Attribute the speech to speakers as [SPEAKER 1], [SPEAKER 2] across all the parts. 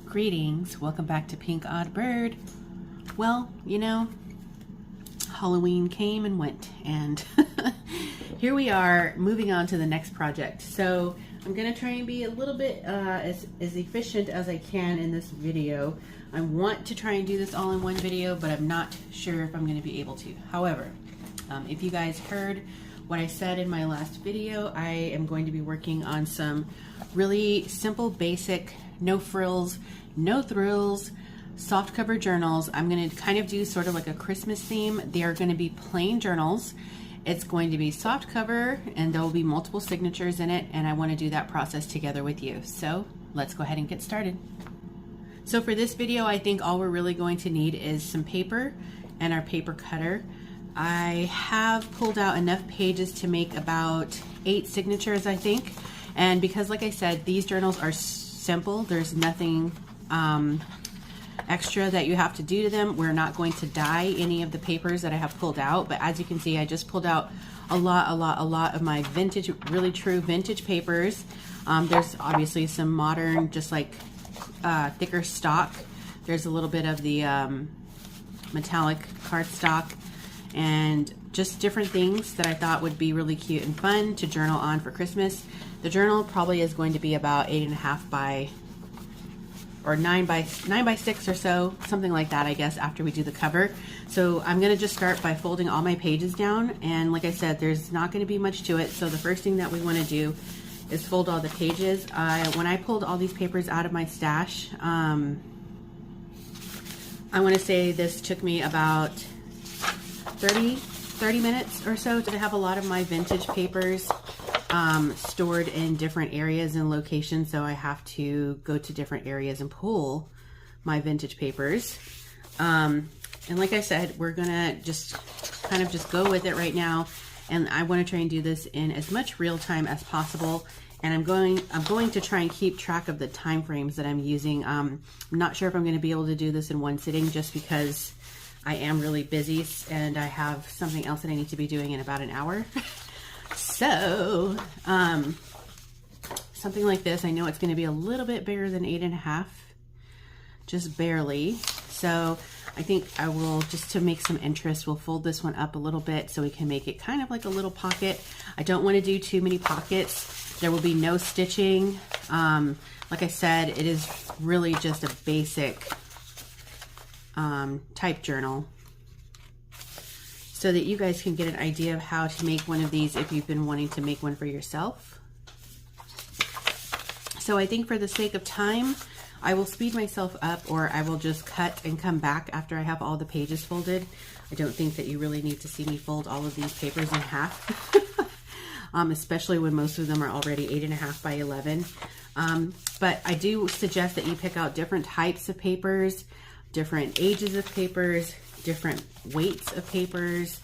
[SPEAKER 1] Greetings, welcome back to PinkOddBird. Well, you know, Halloween came and went, and here we are moving on to the next project. So I'm gonna try and be a little bit as efficient as I can in this video. I want to try and do this all in one video, but I'm not sure if I'm gonna be able to. However, if you guys heard what I said in my last video, I am going to be working on some really simple, basic, no frills, no thrills, soft cover journals. I'm going to kind of do sort of like a Christmas theme. They are going to be plain journals. It's going to be soft cover and there will be multiple signatures in it, and I want to do that process together with you. So let's go ahead and get started. So for this video, I think all we're really going to need is some paper and our paper cutter. I have pulled out enough pages to make about 8 signatures, I think. And because, like I said, these journals are simple, there's nothing extra that you have to do to them. We're not going to dye any of the papers that I have pulled out, but as you can see, I just pulled out a lot of my vintage, really true vintage papers. There's obviously some modern, just like thicker stock. There's a little bit of the metallic cardstock, and just different things that I thought would be really cute and fun to journal on for Christmas. The journal probably is going to be about 8.5 by, or 9 by 6 or so, something like that, I guess, after we do the cover. So I'm going to just start by folding all my pages down, and like I said, there's not going to be much to it. So the first thing that we want to do is fold all the pages. When I pulled all these papers out of my stash, I want to say this took me about 30 minutes or so to have a lot of my vintage papers stored in different areas and locations, so I have to go to different areas and pull my vintage papers. And like I said, we're gonna just kind of just go with it right now, and I want to try and do this in as much real time as possible. And I'm going to try and keep track of the time frames that I'm using. I'm not sure if I'm going to be able to do this in one sitting, just because I am really busy and I have something else that I need to be doing in about an hour. So, something like this, I know it's going to be a little bit bigger than 8.5, just barely. So I think I will, just to make some interest, we'll fold this one up a little bit so we can make it kind of like a little pocket. I don't want to do too many pockets. There will be no stitching. Like I said, it is really just a basic type journal, so that you guys can get an idea of how to make one of these if you've been wanting to make one for yourself. So I think for the sake of time, I will speed myself up, or I will just cut and come back after I have all the pages folded. I don't think that you really need to see me fold all of these papers in half, especially when most of them are already 8.5 by 11. But I do suggest that you pick out different types of papers, different ages of papers, different weights of papers,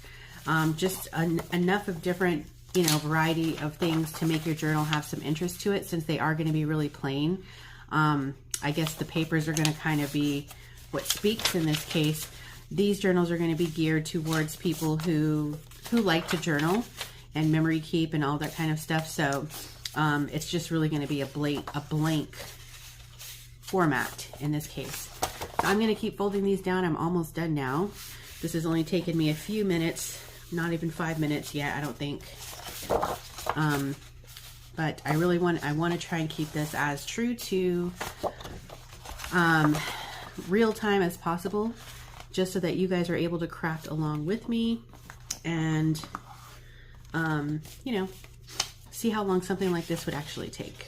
[SPEAKER 1] just enough of different, you know, variety of things to make your journal have some interest to it, since they are going to be really plain. I guess the papers are going to kind of be what speaks in this case. These journals are going to be geared towards people who like to journal and memory keep and all that kind of stuff. So it's just really going to be a blank format in this case. So I'm going to keep folding these down. I'm almost done now. This has only taken me a few minutes, not even 5 minutes yet, I don't think. But I want to try and keep this as true to real time as possible, just so that you guys are able to craft along with me and you know, see how long something like this would actually take.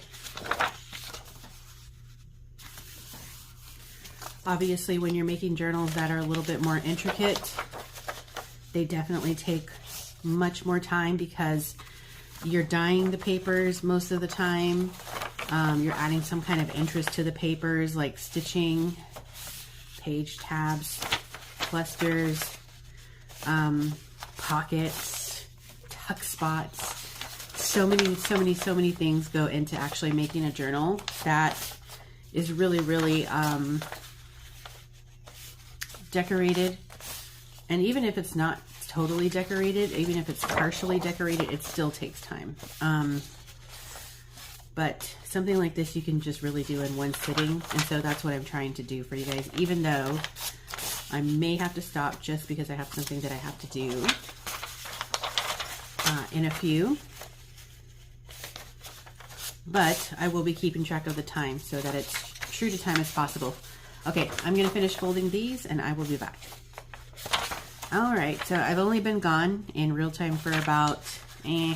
[SPEAKER 1] Obviously, when you're making journals that are a little bit more intricate, they definitely take much more time, because you're dyeing the papers most of the time. You're adding some kind of interest to the papers, like stitching, page tabs, clusters, pockets, tuck spots. So many things go into actually making a journal that is really decorated. And even if it's not totally decorated, even if it's partially decorated, it still takes time. but something like this you can just really do in one sitting. And so that's what I'm trying to do for you guys, even though I may have to stop just because I have something that I have to do in a few. But I will be keeping track of the time so that it's true to time as possible. Okay, I'm gonna finish folding these and I will be back. All right, so I've only been gone in real time for about a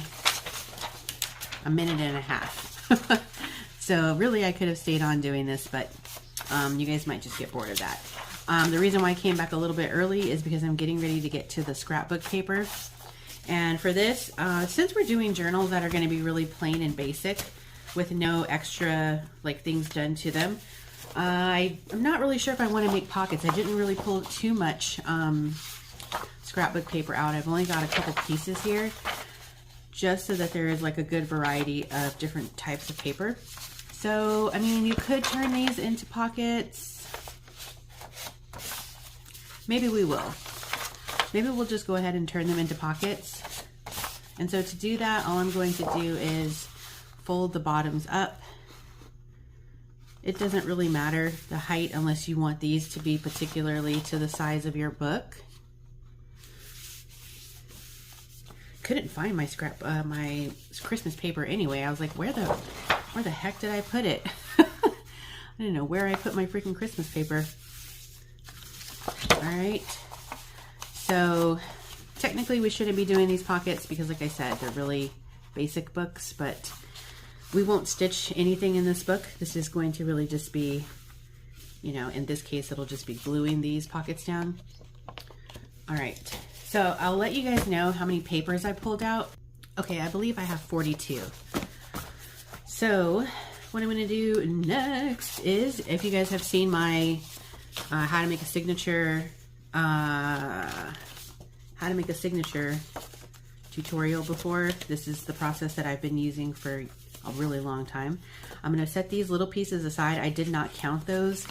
[SPEAKER 1] minute and a half. So really I could have stayed on doing this, but you guys might just get bored of that. The reason why I came back a little bit early is because I'm getting ready to get to the scrapbook paper. And for this, since we're doing journals that are gonna be really plain and basic with no extra like things done to them, I'm not really sure if I want to make pockets. I didn't really pull too much scrapbook paper out. I've only got a couple pieces here just so that there is like a good variety of different types of paper. So, I mean, you could turn these into pockets. Maybe we will. Maybe we'll just go ahead and turn them into pockets. And so to do that, all I'm going to do is fold the bottoms up. It doesn't really matter the height unless you want these to be particularly to the size of your book. Couldn't find my my Christmas paper anyway. I was like, where the heck did I put it? I didn't know where I put my freaking Christmas paper. All right. So technically we shouldn't be doing these pockets because like I said, they're really basic books, but we won't stitch anything in this book. This is going to really just be, you know, in this case, it'll just be gluing these pockets down. All right, so I'll let you guys know how many papers I pulled out. Okay, I believe I have 42. So what I'm gonna do next is, if you guys have seen my how to make a signature tutorial before, this is the process that I've been using for a really long time. I'm going to set these little pieces aside. I did not count those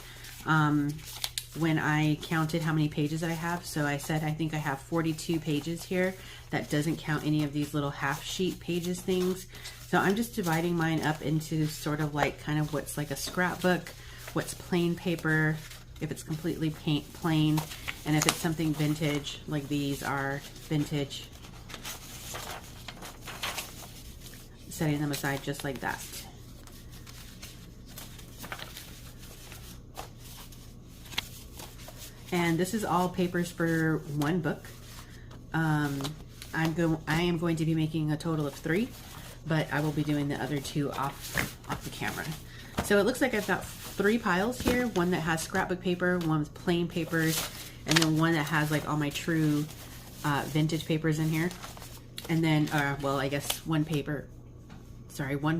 [SPEAKER 1] when I counted how many pages I have. So I said I think I have 42 pages here. That doesn't count any of these little half sheet pages things. So I'm just dividing mine up into sort of like kind of what's like a scrapbook, what's plain paper, if it's completely plain, and if it's something vintage, like these are vintage. Setting them aside just like that. And this is all papers for one book. I am going to be making a total of 3, but I will be doing the other 2 off the camera. So it looks like I've got 3 piles here, one that has scrapbook paper, one with plain papers, and then one that has like all my true vintage papers in here. And then, well, I guess one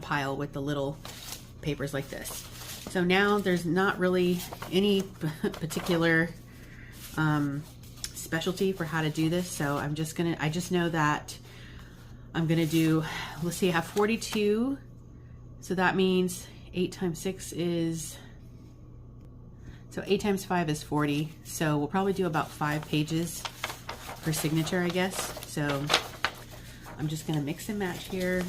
[SPEAKER 1] pile with the little papers like this. So now there's not really any particular specialty for how to do this. So I just know that I'm gonna do, let's see, I have 42. So that means 8 times 6 is, so 8 times 5 is 40. So we'll probably do about 5 pages per signature, I guess. So I'm just gonna mix and match here.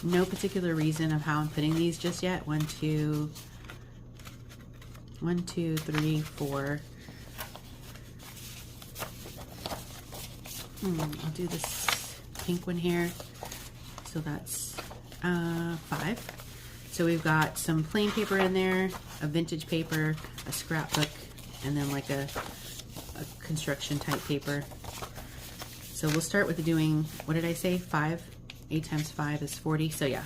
[SPEAKER 1] No particular reason of how I'm putting these just yet. 1, 2, 3, 4. I'll do this pink one here. So that's 5. So we've got some plain paper in there, a vintage paper, a scrapbook, and then like a construction type paper. So we'll start with doing, what did I say, 5? 8 times 5 is 40. So yeah,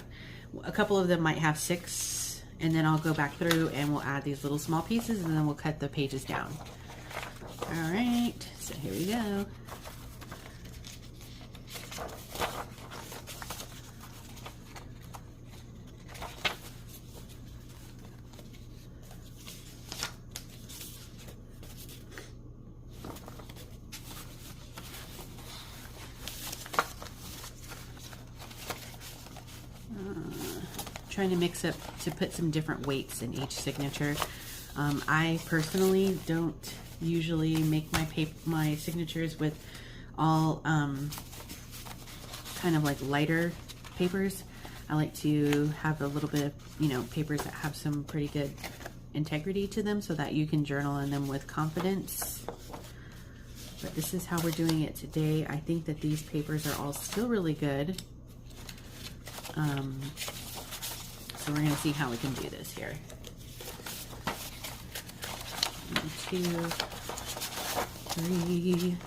[SPEAKER 1] a couple of them might have 6, and then I'll go back through and we'll add these little small pieces, and then we'll cut the pages down. All right, so here we go. Trying to mix up to put some different weights in each signature. I personally don't usually make my signatures with all kind of like lighter papers. I like to have a little bit of, you know, papers that have some pretty good integrity to them so that you can journal in them with confidence. But this is how we're doing it today. I think that these papers are all still really good. So we're going to see how we can do this here. 1, 2, 3.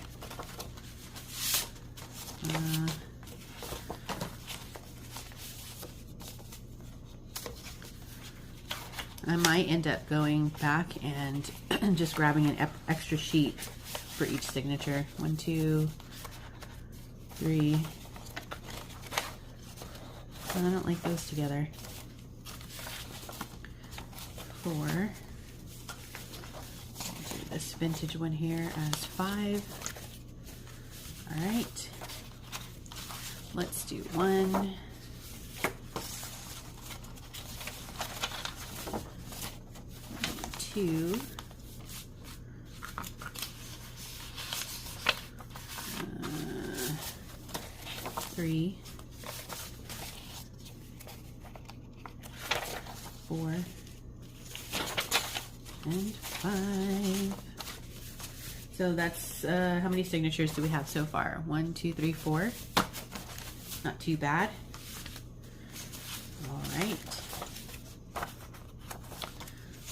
[SPEAKER 1] I might end up going back and just grabbing an extra sheet for each signature. 1, 2, 3. I don't like those together. 4. Do this vintage one here as 5. All right. Let's do 1. 2. 3. 4. And 5. So that's how many signatures do we have so far? 1, 2, 3, 4. Not too bad. All right.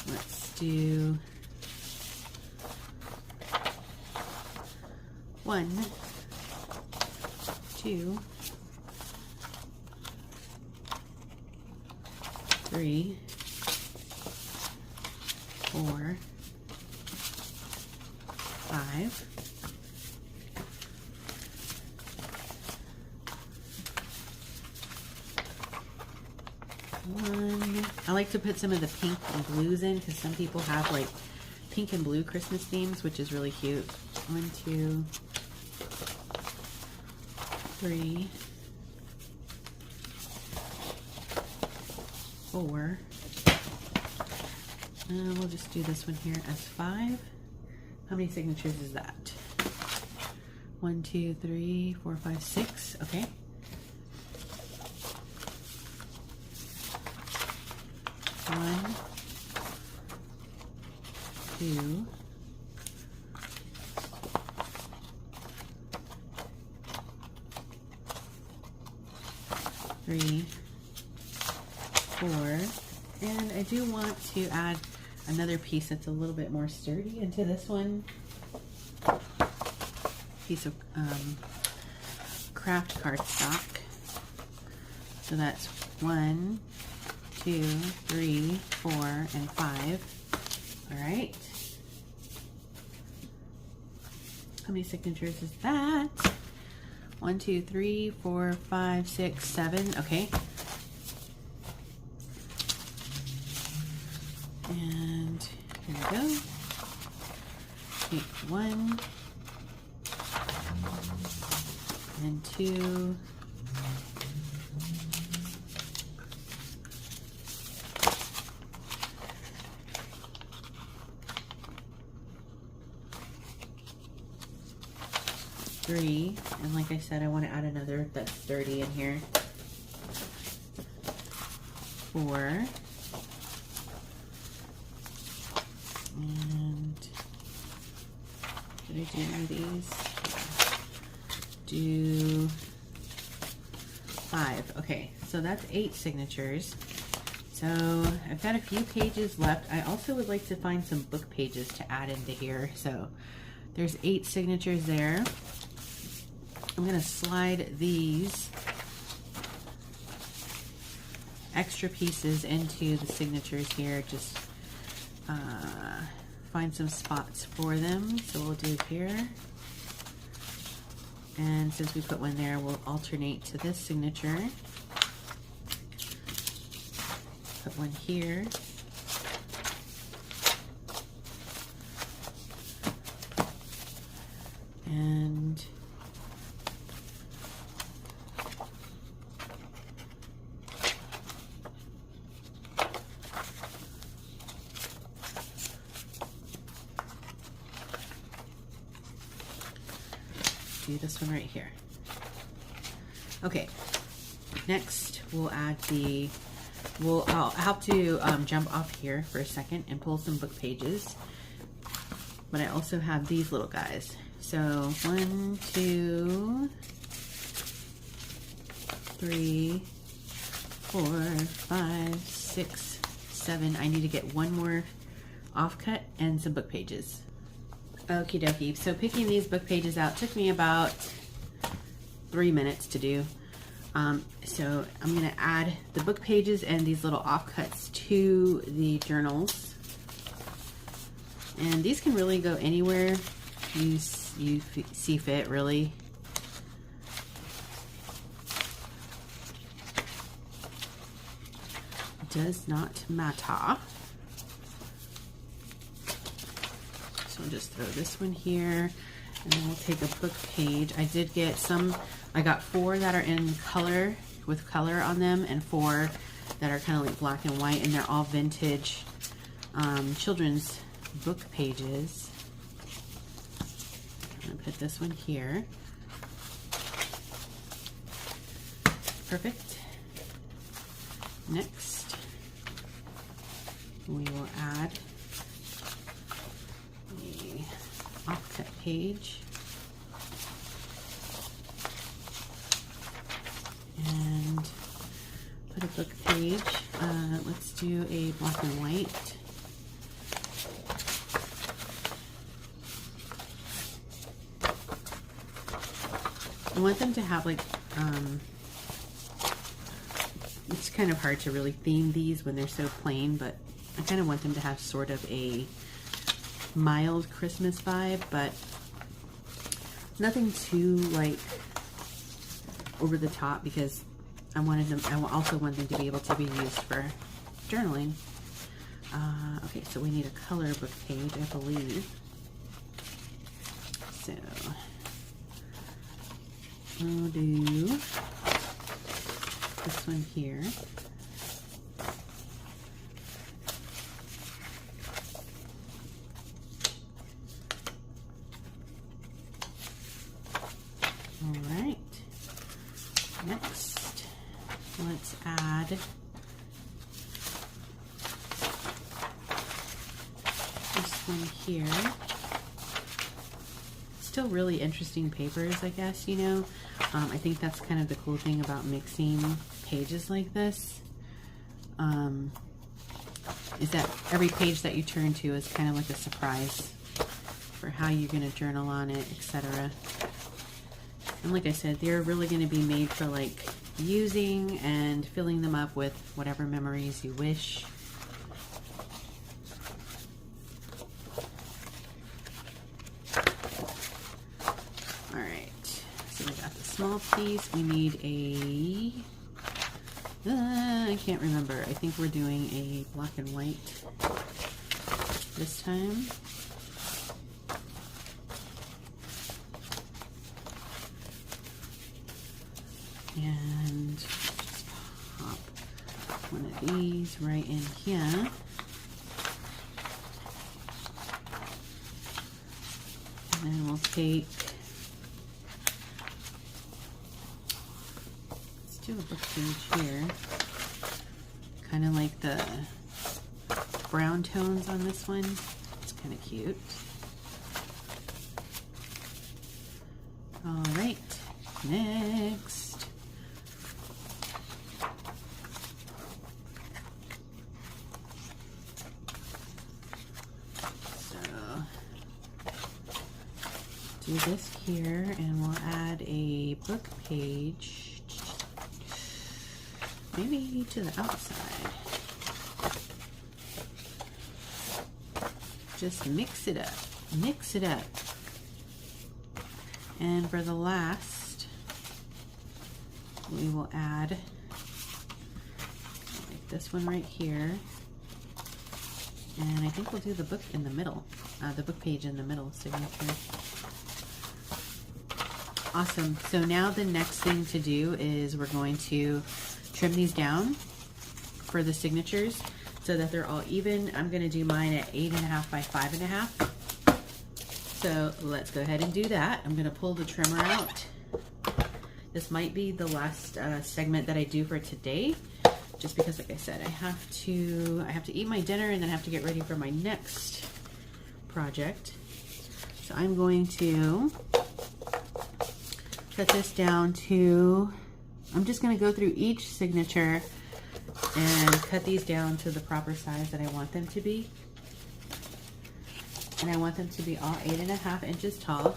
[SPEAKER 1] Let's do 1, 2, 3, 4, 5. 1. I like to put some of the pink and blues in because some people have like pink and blue Christmas themes, which is really cute. 1, 2, 3, 4. We'll just do this one here as 5. How many signatures is that? 1, 2, 3, 4, 5, 6. Okay. 1, 2, 3, 4, and I do want to add another piece that's a little bit more sturdy into this one. Piece of craft cardstock. So that's 1, 2, 3, 4, and 5. All right. How many signatures is that? 1, 2, 3, 4, 5, 6, 7. Okay. And here we go. Take 1 and 2. 3, and like I said, I want to add another that's sturdy in here. 4, and did I do one of these? Do 5. Okay, so that's 8 signatures. So I've got a few pages left. I also would like to find some book pages to add into here. So there's 8 signatures there. I'm going to slide these extra pieces into the signatures here. Just find some spots for them. So we'll do here. And since we put one there, we'll alternate to this signature. Put one here. And do this one right here. Okay, next we'll add the, I'll have to jump off here for a second and pull some book pages. But I also have these little guys. So 1, 2, 3, 4, 5, 6, 7. I need to get one more offcut and some book pages. Okie dokie. So picking these book pages out took me about 3 minutes to do. So I'm going to add the book pages and these little offcuts to the journals. And these can really go anywhere you see fit, really. Does not matter. So I'll just throw this one here, and then we'll take a book page. I did get some, I got 4 that are in color, with color on them, and 4 that are kind of like black and white, and they're all vintage children's book pages. I'm gonna put this one here. Perfect. Next, we will add the offcut page. And put a book page. Let's do a black and white. I want them to have like, it's kind of hard to really theme these when they're so plain, but I kind of want them to have sort of a mild Christmas vibe, but nothing too like over the top, because I also want them to be able to be used for journaling. Okay, so we need a color book page, I believe. So we'll do this one here. All right. Next, let's add this one here. Still really interesting papers, I guess, you know. I think that's kind of the cool thing about mixing pages like this, is that every page that you turn to is kind of like a surprise for how you're going to journal on it, etc. And like I said, they're really going to be made for like using and filling them up with whatever memories you wish. Small piece. We need a, I can't remember. I think we're doing a black and white this time. And just pop one of these right in here. And then we'll take, do a book page here, kind of like the brown tones on this one. It's kind of cute. All right, next. So do this here, and we'll add a book page. Maybe to the outside. Just mix it up. Mix it up. And for the last, we will add like this one right here. And I think we'll do the book in the middle. The book page in the middle signature. Awesome. So now the next thing to do is we're going to trim these down for the signatures so that they're all even. I'm going to do mine at 8.5 by 5.5. So let's go ahead and do that. I'm gonna pull the trimmer out. This might be the last segment that I do for today, just because, like I said, I have to eat my dinner and then I have to get ready for my next project. So I'm going to cut this down to, I'm just going to go through each signature and cut these down to the proper size that I want them to be. And I want them to be all 8.5 inches tall.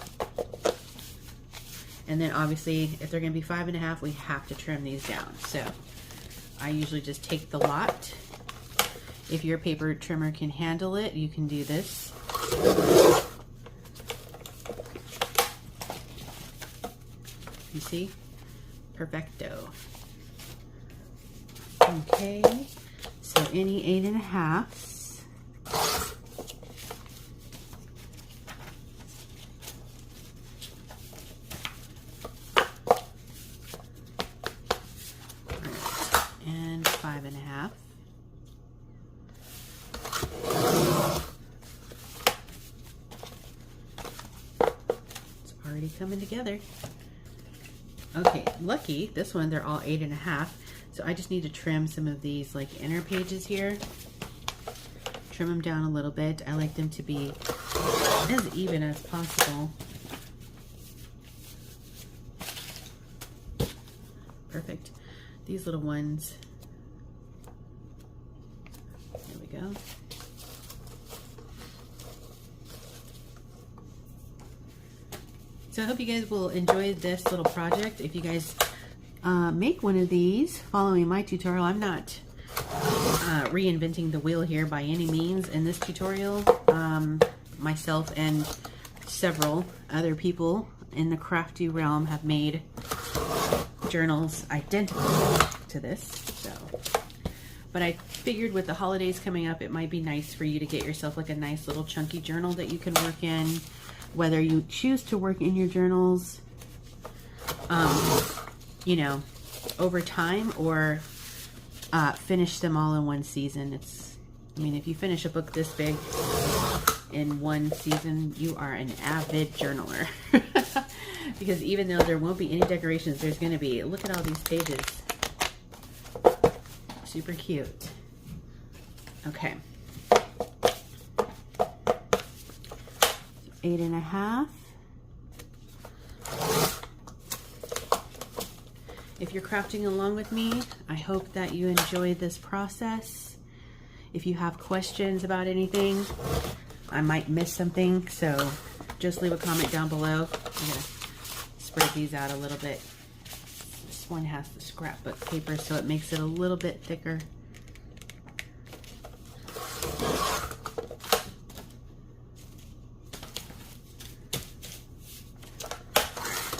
[SPEAKER 1] And then obviously, if they're going to be 5.5, we have to trim these down. So I usually just take the lot. If your paper trimmer can handle it, you can do this. You see? Perfecto. Okay, so any 8.5s. And 5.5. It's already coming together. Okay, lucky, this one, they're all 8.5. So I just need to trim some of these like inner pages here. Trim them down a little bit. I like them to be as even as possible. Perfect. These little ones. There we go. So I hope you guys will enjoy this little project. If you guys make one of these following my tutorial, I'm not reinventing the wheel here by any means. In this tutorial, myself and several other people in the crafty realm have made journals identical to this. So, but I figured with the holidays coming up, it might be nice for you to get yourself like a nice little chunky journal that you can work in. Whether you choose to work in your journals, you know, over time, or finish them all in one season. I mean, if you finish a book this big in one season, you are an avid journaler. Because even though there won't be any decorations, there's going to be, look at all these pages. Super cute. Okay. 8.5. If you're crafting along with me, I hope that you enjoy this process. If you have questions about anything, I might miss something, so just leave a comment down below. I'm gonna spread these out a little bit. This one has the scrapbook paper, so it makes it a little bit thicker.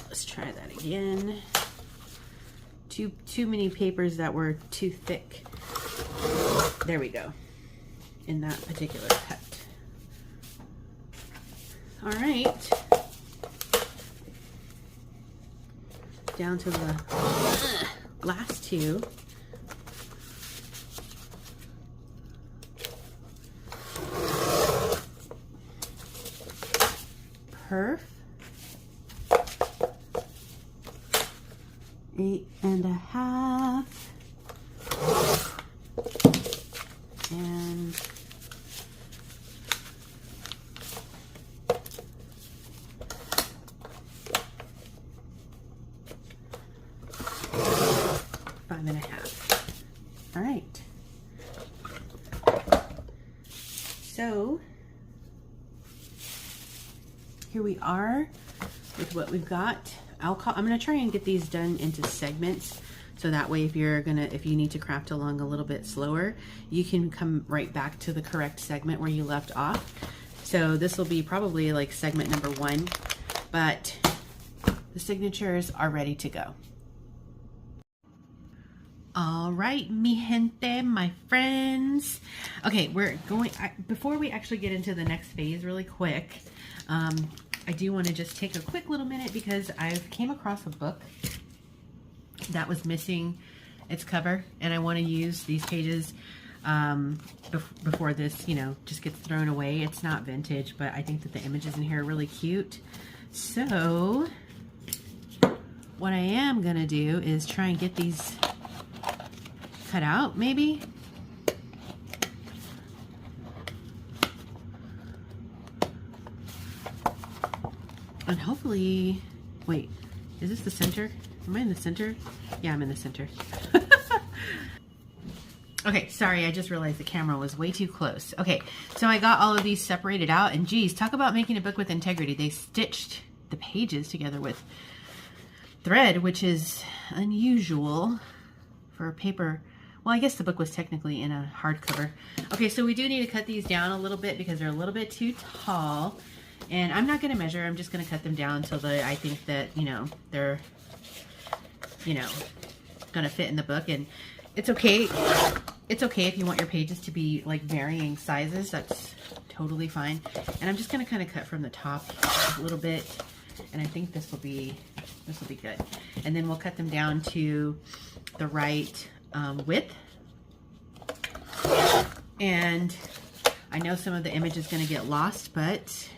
[SPEAKER 1] Let's try that again. Too many papers that were too thick. There we go. In that particular cut. All right. Down to the last two. Perf. 8.5. And five and a half. All right. So here we are with what we've got. I'm going to try and get these done into segments, so that way if you need to craft along a little bit slower, you can come right back to the correct segment where you left off. So this will be probably like segment number 1, but the signatures are ready to go. All right, mi gente, my friends. Okay, we're going, before we actually get into the next phase really quick, I do want to just take a quick little minute because I've came across a book that was missing its cover, and I want to use these pages before this, you know, just gets thrown away. It's not vintage, but I think that the images in here are really cute. So what I am gonna do is try and get these cut out, maybe. And hopefully, wait, is this the center? Am I in the center? Yeah, I'm in the center. Okay, sorry, I just realized the camera was way too close. Okay, so I got all of these separated out, and geez, talk about making a book with integrity. They stitched the pages together with thread, which is unusual for a paper. Well, I guess the book was technically in a hardcover. Okay, so we do need to cut these down a little bit because they're a little bit too tall. And I'm not going to measure, I'm just going to cut them down until I think that, you know, they're, you know, going to fit in the book. And it's okay. It's okay if you want your pages to be like varying sizes. That's totally fine. And I'm just going to kind of cut from the top a little bit. And I think this will be good. And then we'll cut them down to the right width. And I know some of the image is going to get lost, but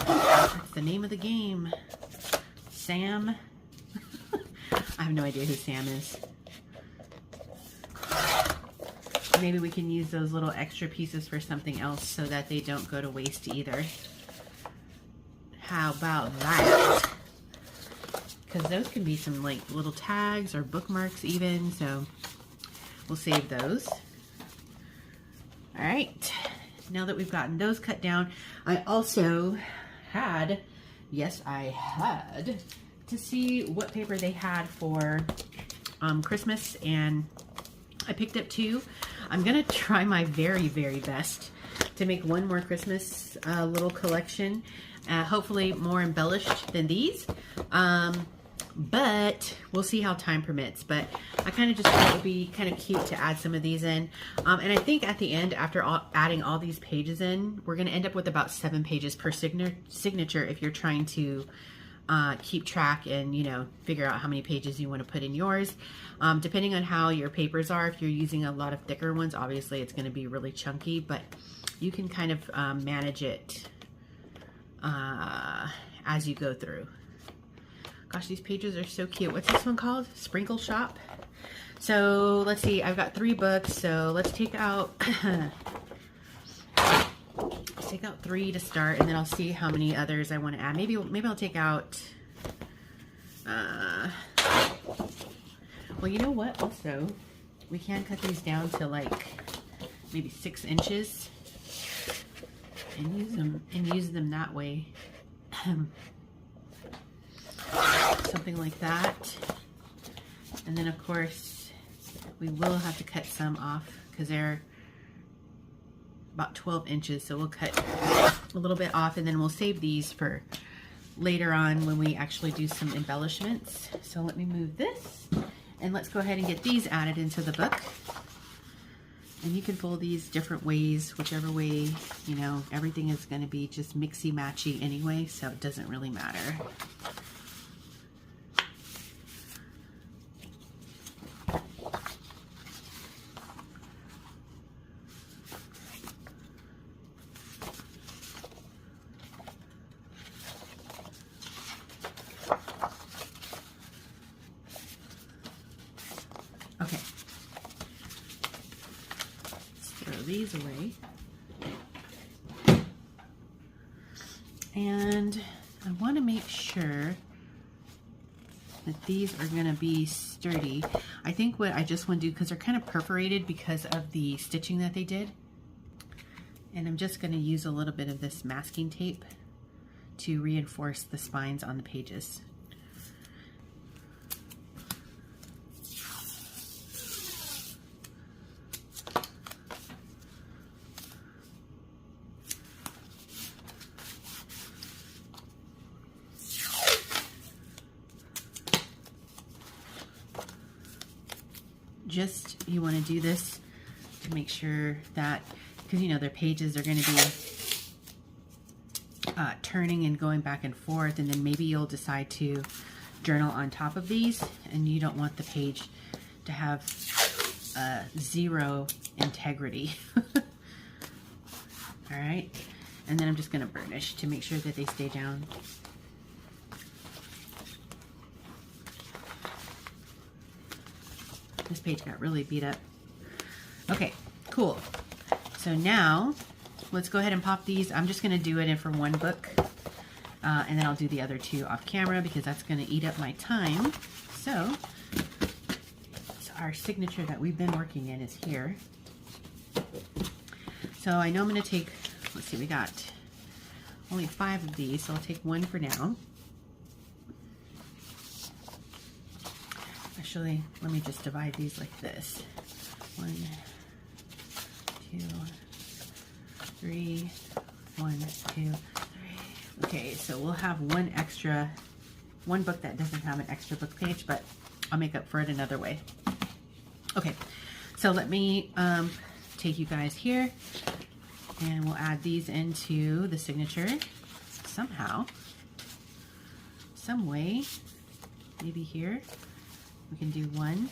[SPEAKER 1] that's the name of the game. Sam. I have no idea who Sam is. Maybe we can use those little extra pieces for something else so that they don't go to waste either. How about that? Because those can be some like little tags or bookmarks even, so we'll save those. All right, now that we've gotten those cut down, I also had, yes, I had to see what paper they had for Christmas, and I picked up two. I'm gonna try my very, very best to make one more Christmas little collection, hopefully more embellished than these. But we'll see how time permits. But I kind of just thought it would be kind of cute to add some of these in. And I think at the end, after adding all these pages in, we're going to end up with about 7 pages per signature if you're trying to keep track and, you know, figure out how many pages you want to put in yours. Depending on how your papers are, if you're using a lot of thicker ones, obviously it's going to be really chunky, but you can kind of manage it as you go through. Gosh, these pages are so cute. What's this one called? Sprinkle Shop. So let's see, I've got 3 books, so let's take out let's take out 3 to start, and then I'll see how many others I want to add. Maybe I'll take out well, you know what, also we can cut these down to like maybe 6 inches and use them that way. Something like that. And then of course we will have to cut some off because they're about 12 inches, so we'll cut a little bit off, and then we'll save these for later on when we actually do some embellishments. So let me move this, and let's go ahead and get these added into the book. And you can fold these different ways, whichever way, you know, everything is going to be just mixy-matchy anyway, so it doesn't really matter. Okay, let's throw these away. And I want to make sure that these are going to be sturdy. I think what I just want to do, because they're kind of perforated because of the stitching that they did, and I'm just going to use a little bit of this masking tape to reinforce the spines on the pages. Just, you want to do this to make sure that, because you know their pages are going to be turning and going back and forth, and then maybe you'll decide to journal on top of these, and you don't want the page to have zero integrity. All right, and then I'm just gonna burnish to make sure that they stay down. This page got really beat up. Okay, cool. So now let's go ahead and pop these. I'm just gonna do it in for one book, and then I'll do the other two off camera because that's gonna eat up my time. So our signature that we've been working in is here. So I know I'm gonna take, let's see, we got only 5 of these, so I'll take one for now. Actually, let me just divide these like this. 1, 2, 3, 1, 2, 3. Okay, so we'll have one book that doesn't have an extra book page, but I'll make up for it another way. Okay, so let me take you guys here, and we'll add these into the signature somehow, some way. Maybe here we can do one,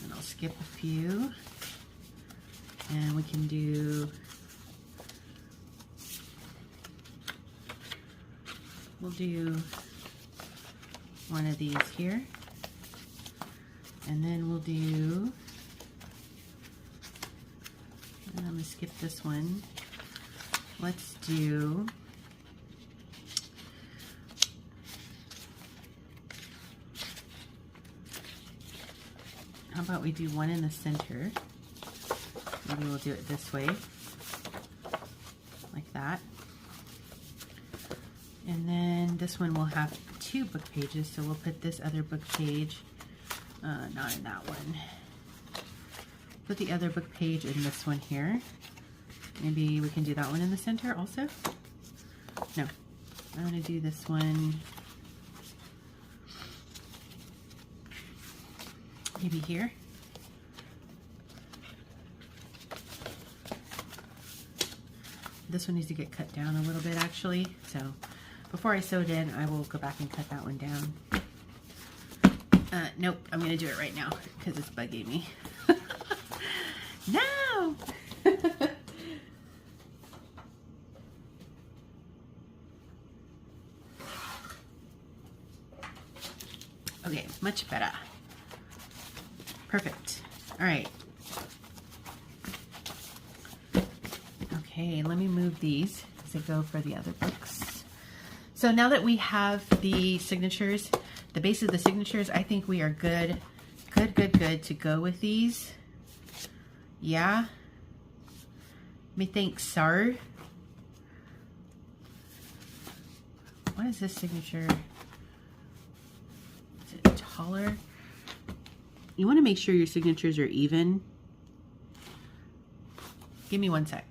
[SPEAKER 1] and I'll skip a few, and we can do, we'll do one of these here, and then we'll do, and I'm gonna skip this one. Let's do, how about we do one in the center? Maybe we'll do it this way, like that. And then this one will have 2 book pages, so we'll put this other book page, not in that one. Put the other book page in this one here. Maybe we can do that one in the center also? No, I'm gonna do this one maybe here. This one needs to get cut down a little bit actually, so before I sew it in, I will go back and cut that one down. Nope, I'm gonna do it right now because it's bugging me. No! Okay, much better. Perfect. All right. Okay, let me move these as I go for the other books. So now that we have the signatures, the base of the signatures, I think we are good to go with these. Yeah. Methinks so. What is this signature? Is it taller? You want to make sure your signatures are even. Give me one sec.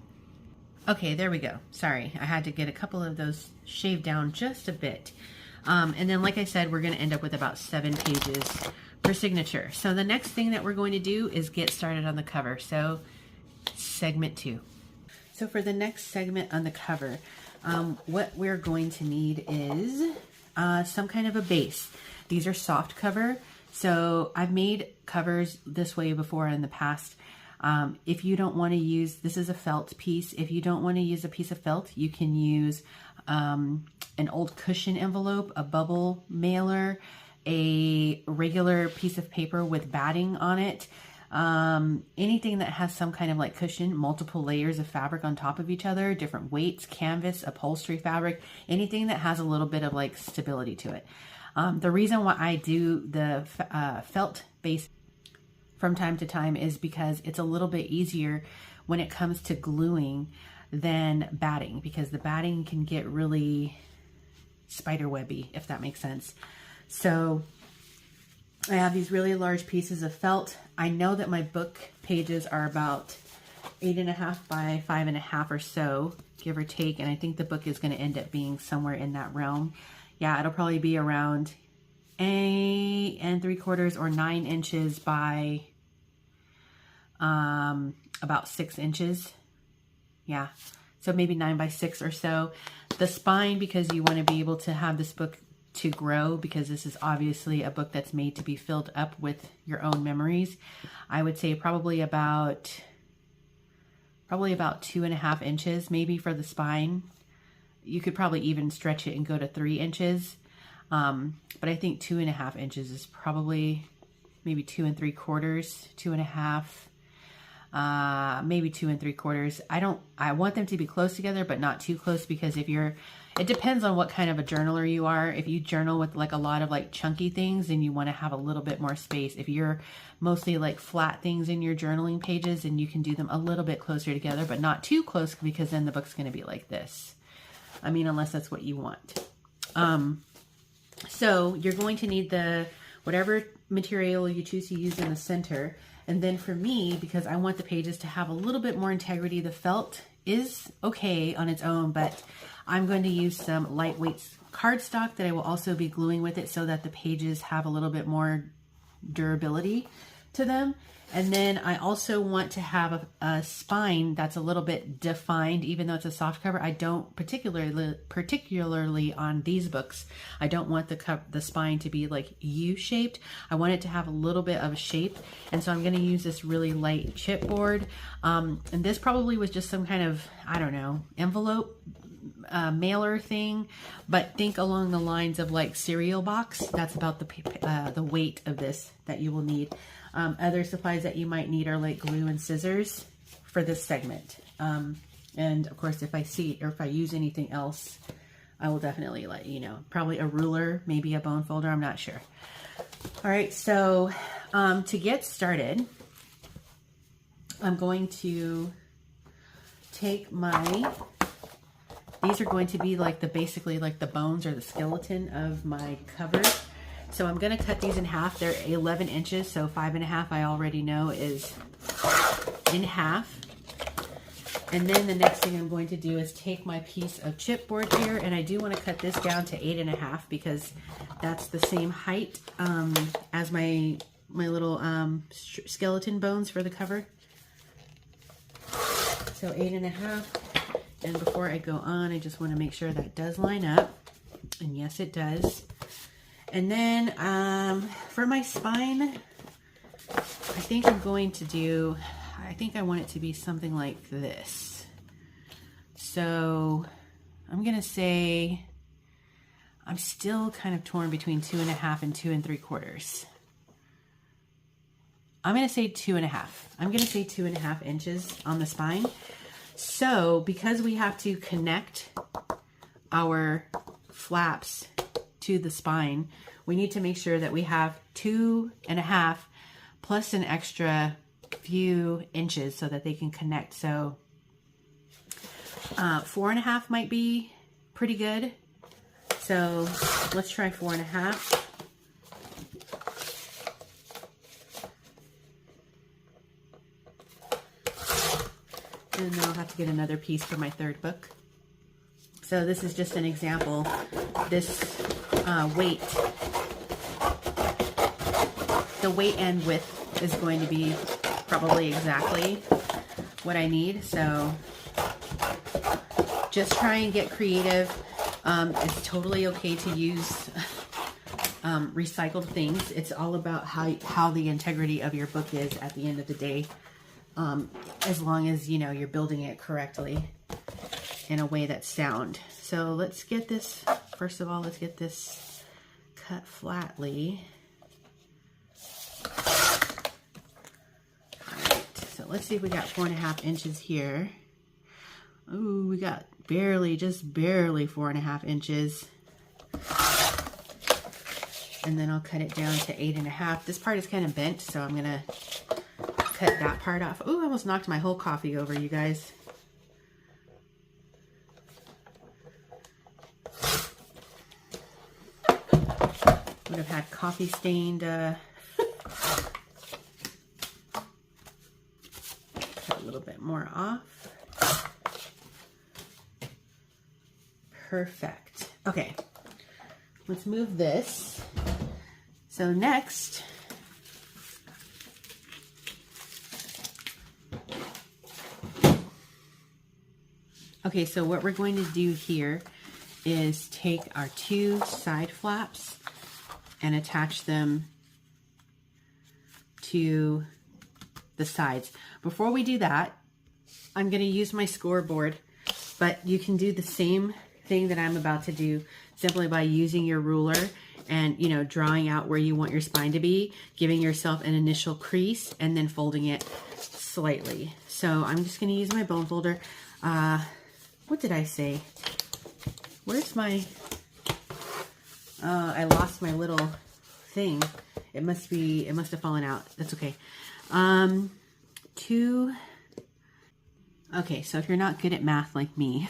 [SPEAKER 1] Okay, there we go. Sorry, I had to get a couple of those shaved down just a bit. And then, like I said, we're going to end up with about 7 pages per signature. So the next thing that we're going to do is get started on the cover. So segment 2. So for the next segment on the cover, what we're going to need is some kind of a base. These are soft cover. So I've made covers this way before in the past. If you don't want to use, this is a felt piece. If you don't want to use a piece of felt, you can use an old cushion envelope, a bubble mailer, a regular piece of paper with batting on it. Anything that has some kind of like cushion, multiple layers of fabric on top of each other, different weights, canvas, upholstery fabric, anything that has a little bit of like stability to it. The reason why I do the felt base from time to time is because it's a little bit easier when it comes to gluing than batting, because the batting can get really spiderwebby, if that makes sense. So I have these really large pieces of felt. I know that my book pages are about 8.5 by 5.5 or so, give or take, and I think the book is going to end up being somewhere in that realm. Yeah, it'll probably be around 8 3/4 or 9 inches by about 6 inches. Yeah, so maybe 9 by 6 or so. The spine, because you want to be able to have this book to grow, because this is obviously a book that's made to be filled up with your own memories. I would say probably about 2.5 inches, maybe for the spine. You could probably even stretch it and go to 3 inches. But I think 2.5 inches is probably maybe 2 3/4, 2.5, maybe 2 3/4. I want them to be close together, but not too close, because it depends on what kind of a journaler you are. If you journal with like a lot of like chunky things, then you want to have a little bit more space. If you're mostly like flat things in your journaling pages, and you can do them a little bit closer together, but not too close, because then the book's going to be like this. I mean, unless that's what you want. So you're going to need whatever material you choose to use in the center. And then for me, because I want the pages to have a little bit more integrity, the felt is okay on its own, but I'm going to use some lightweight cardstock that I will also be gluing with it, so that the pages have a little bit more durability to them. And then I also want to have a spine that's a little bit defined, even though it's a soft cover. I don't particularly on these books, I don't want the spine to be like U-shaped. I want it to have a little bit of a shape. And so I'm going to use this really light chipboard. And this probably was just some kind of, I don't know, envelope mailer thing, but think along the lines of like cereal box. That's about the weight of this that you will need. Other supplies that you might need are like glue and scissors for this segment. And of course, if I use anything else, I will definitely let you know. Probably a ruler, maybe a bone folder, I'm not sure. All right, so to get started, I'm going to take these are going to be like basically like the bones or the skeleton of my cover. So I'm going to cut these in half. They're 11 inches, so 5.5 I already know is in half. And then the next thing I'm going to do is take my piece of chipboard here, and I do want to cut this down to 8.5 because that's the same height as my little skeleton bones for the cover. So 8.5. And before I go on, I just want to make sure that does line up. And yes, it does. And then for my spine, I think I'm going to do, I think I want it to be something like this. So I'm going to say, I'm still kind of torn between 2.5 and 2 3/4. I'm going to say 2.5. I'm going to say 2.5 inches on the spine. So because we have to connect our flaps to the spine, we need to make sure that we have 2.5 plus an extra few inches so that they can connect. So 4.5 might be pretty good. So let's try 4.5. And then I'll have to get another piece for my third book. So this is just an example. This weight, the weight and width is going to be probably exactly what I need. So just try and get creative. It's totally okay to use recycled things. It's all about how the integrity of your book is at the end of the day. As long as, you know, you're building it correctly in a way that's sound. So let's get this, first of all, let's get this cut flatly. All right, so let's see if we got 4.5 inches here. Ooh, we got just barely 4.5 inches. And then I'll cut it down to 8.5. This part is kind of bent, so I'm gonna cut that part off. Ooh, I almost knocked my whole coffee over, you guys. Would have had coffee stained cut a little bit more off. Perfect. Okay, let's move this. So next, okay, so what we're going to do here is take our 2 side flaps and attach them to the sides. Before we do that, I'm going to use my scoreboard, but you can do the same thing that I'm about to do simply by using your ruler and, you know, drawing out where you want your spine to be, giving yourself an initial crease, and then folding it slightly. So I'm just going to use my bone folder. What did I say? Where's my, I lost my little thing. It must have fallen out. That's okay. Okay, so if you're not good at math like me,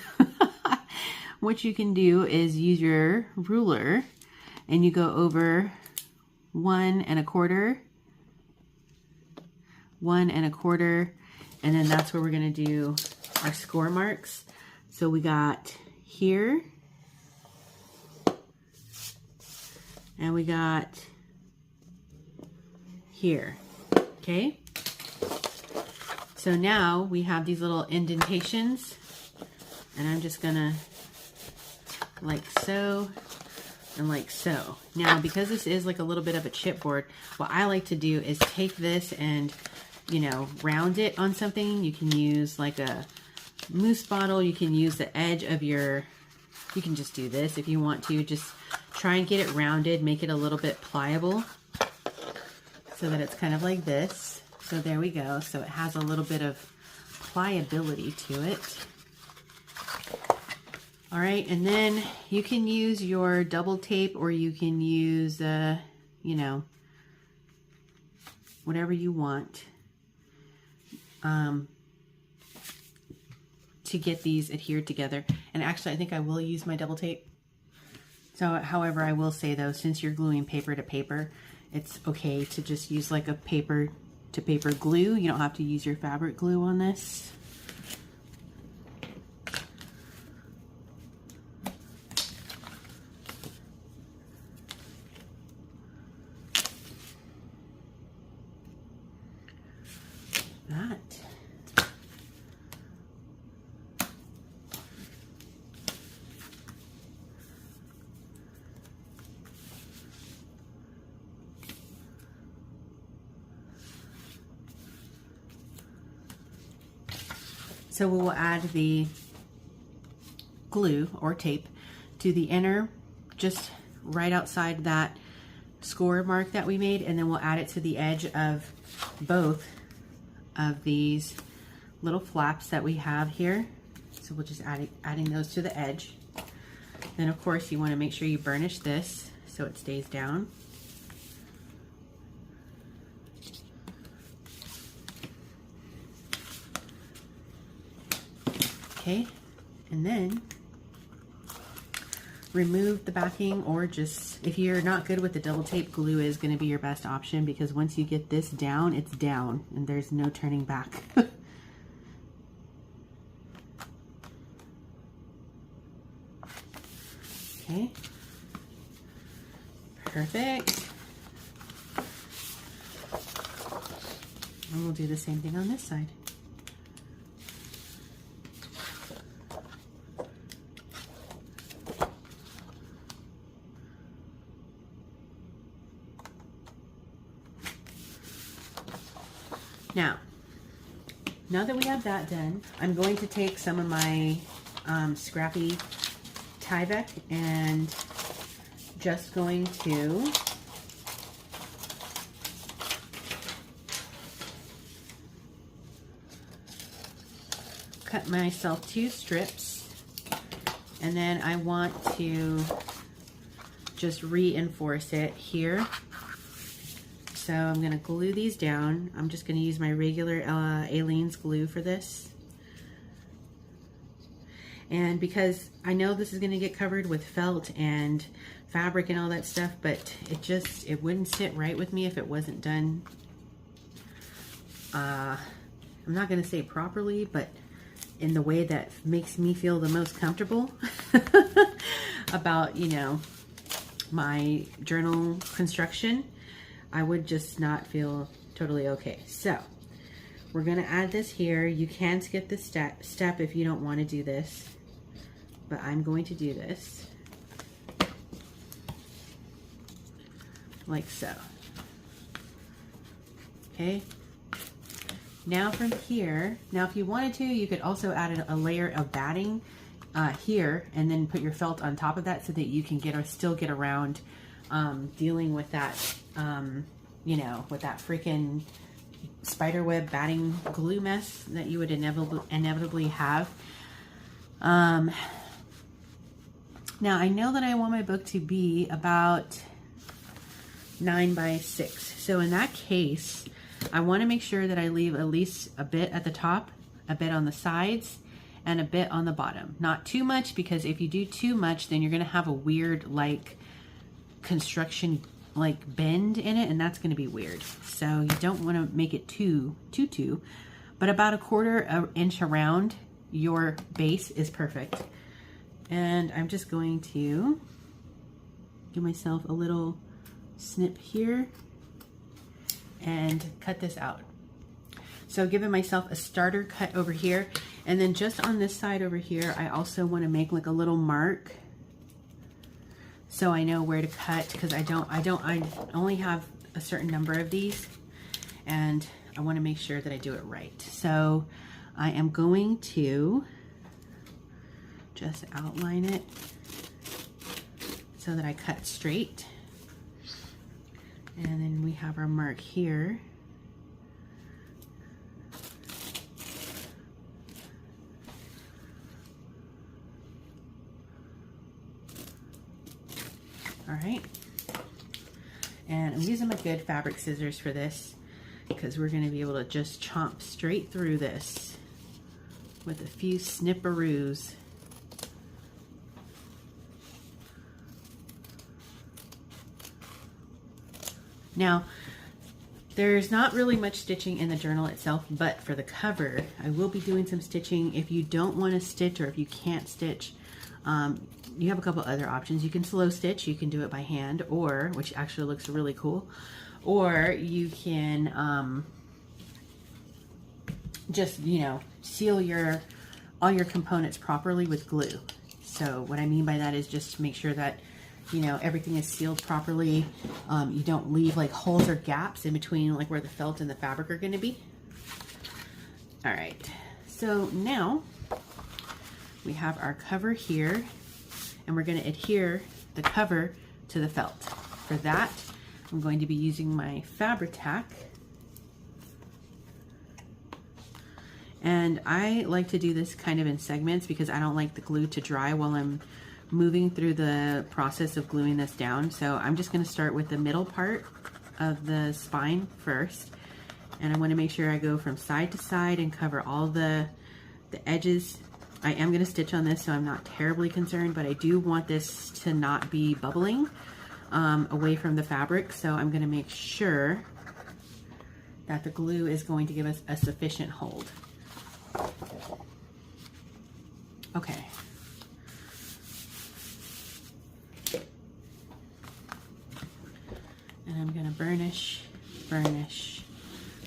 [SPEAKER 1] what you can do is use your ruler and you go over 1 1/4, 1 1/4, and then that's where we're going to do our score marks. So we got here, and we got here, okay? So now we have these little indentations, and I'm just gonna like so and like so. Now, because this is like a little bit of a chipboard, what I like to do is take this and, you know, round it on something. You can use like a mousse bottle. You can use the edge of your, you can just do this if you want to. Just try and get it rounded, make it a little bit pliable so that it's kind of like this. So there we go. So it has a little bit of pliability to it. All right, and then you can use your double tape, or you can use, you know, whatever you want to get these adhered together. And actually, I think I will use my double tape. So, however, I will say though, since you're gluing paper to paper, it's okay to just use like a paper to paper glue. You don't have to use your fabric glue on this. That. So we will add the glue or tape to the inner, just right outside that score mark that we made, and then we'll add it to the edge of both of these little flaps that we have here. So we'll just adding those to the edge. Then of course you want to make sure you burnish this so it stays down. Okay, and then remove the backing, or just, if you're not good with the double tape, glue is going to be your best option, because once you get this down, it's down and there's no turning back. Okay, perfect. And we'll do the same thing on this side. Now that we have that done, I'm going to take some of my scrappy Tyvek and just going to cut myself 2 strips, and then I want to just reinforce it here. So I'm going to glue these down. I'm just going to use my regular Aleene's glue for this. And because I know this is going to get covered with felt and fabric and all that stuff, but it wouldn't sit right with me if it wasn't done. I'm not going to say properly, but in the way that makes me feel the most comfortable about, you know, my journal construction. I would just not feel totally okay. So we're going to add this here. You can skip this step if you don't want to do this. but I'm going to do this like so. Okay. Now from here, now if you wanted to, you could also add a layer of batting here and then put your felt on top of that so that you can still get around dealing with that, you know, with that freaking spiderweb batting glue mess that you would inevitably have. Now I know that I want my book to be about 9 by 6. So in that case, I want to make sure that I leave at least a bit at the top, a bit on the sides, and a bit on the bottom. Not too much, because if you do too much, then you're going to have a weird like construction like bend in it, and that's going to be weird. So you don't want to make it too, but about a 1/4 inch around your base is perfect. And I'm just going to give myself a little snip here and cut this out. So giving myself a starter cut over here, and then just on this side over here, I also want to make like a little mark so I know where to cut, because I only have a certain number of these, and I want to make sure that I do it right. So I am going to just outline it so that I cut straight. And then we have our mark here. All right. And I'm using my good fabric scissors for this, because we're going to be able to just chomp straight through this with a few snipperoos. Now, there's not really much stitching in the journal itself, but for the cover, I will be doing some stitching. If you don't want to stitch, or if you can't stitch, you have a couple other options. You can slow stitch, you can do it by hand, or, which actually looks really cool, or you can just, you know, seal all your components properly with glue. So what I mean by that is just to make sure that, you know, everything is sealed properly. You don't leave like holes or gaps in between, like where the felt and the fabric are going to be. All right, so now we have our cover here, and we're going to adhere the cover to the felt. For that, I'm going to be using my Fabri-Tac, and I like to do this kind of in segments because I don't like the glue to dry while I'm moving through the process of gluing this down. So I'm just going to start with the middle part of the spine first, and I want to make sure I go from side to side and cover all the edges. I am going to stitch on this, so I'm not terribly concerned, but I do want this to not be bubbling away from the fabric, so I'm going to make sure that the glue is going to give us a sufficient hold. Okay. And I'm going to burnish, burnish,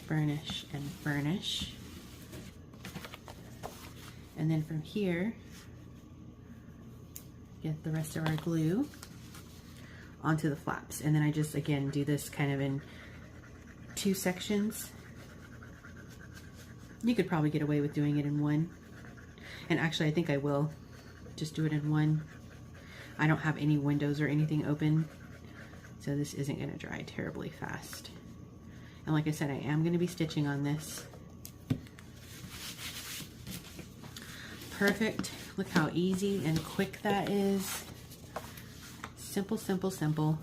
[SPEAKER 1] burnish, and burnish. And then from here, get the rest of our glue onto the flaps. And then I just, again, do this kind of in 2 sections. You could probably get away with doing it in 1. And actually, I think I will just do it in 1. I don't have any windows or anything open, so this isn't going to dry terribly fast. And like I said, I am going to be stitching on this. Perfect. Look how easy and quick that is. Simple, simple, simple,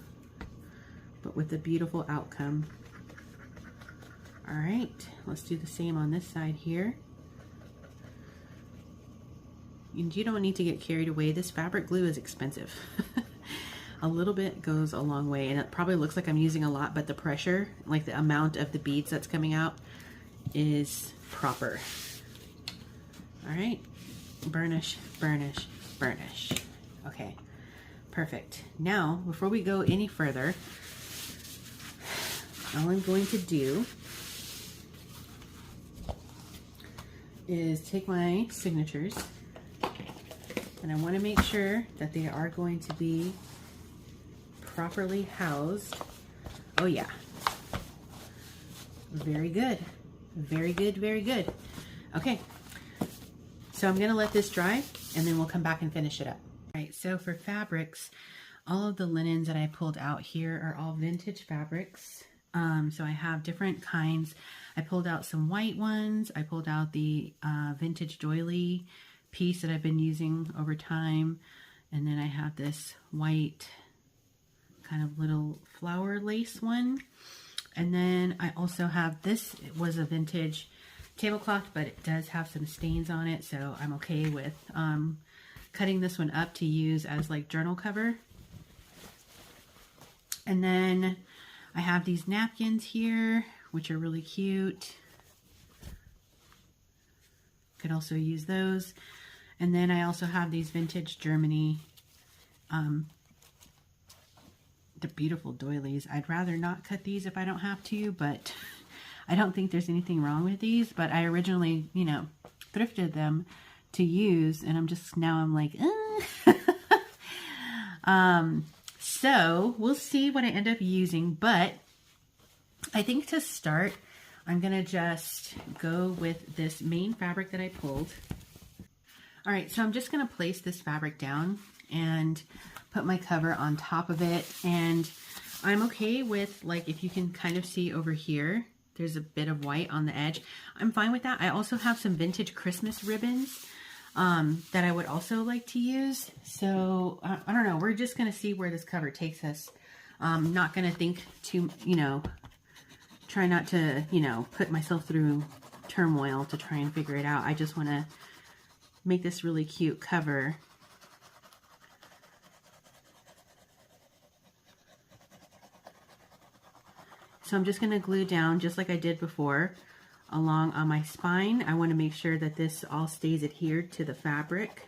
[SPEAKER 1] but with a beautiful outcome. All right, let's do the same on this side here. And you don't need to get carried away. This fabric glue is expensive. A little bit goes a long way, and it probably looks like I'm using a lot, but the pressure, like the amount of the beads that's coming out, is proper. All right, burnish, burnish, burnish. Okay, perfect. Now, before we go any further, all I'm going to do is take my signatures, And I want to make sure that they are going to be properly housed. Oh yeah. Very good. Very good, very good. Okay. So I'm going to let this dry and then we'll come back and finish it up. All right, so for fabrics, all of the linens that I pulled out here are all vintage fabrics. So I have different kinds. I pulled out some white ones. I pulled out the vintage doily piece that I've been using over time. And then I have this white kind of little flower lace one. And then I also have this. It was a vintage tablecloth, but it does have some stains on it. So I'm okay with cutting this one up to use as like journal cover. And then I have these napkins here, which are really cute. Could also use those. And then I also have these vintage Germany, the beautiful doilies. I'd rather not cut these if I don't have to, but I don't think there's anything wrong with these. But I originally, you know, thrifted them to use, and I'm like, so we'll see what I end up using, but I think to start, I'm gonna just go with this main fabric that I pulled. All right, so I'm just gonna place this fabric down and put my cover on top of it. And I'm okay with, like, if you can kind of see over here, there's a bit of white on the edge. I'm fine with that. I also have some vintage Christmas ribbons that I would also like to use. So I don't know, we're just gonna see where this cover takes us. I'm not gonna think too, you know, try not to, you know, put myself through turmoil to try and figure it out. I just wanna make this really cute cover. So I'm just gonna glue down, just like I did before, along on my spine. I want to make sure that this all stays adhered to the fabric.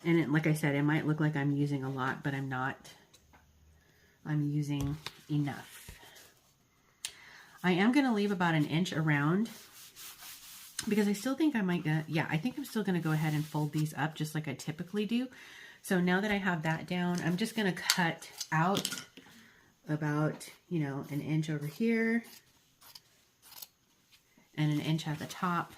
[SPEAKER 1] And it, like I said, it might look like I'm using a lot, but I'm not. I'm using enough. I am going to leave about an inch around because I still think I might, yeah, I think I'm still going to go ahead and fold these up just like I typically do. So now that I have that down, I'm just going to cut out about, you know, an inch over here and an inch at the top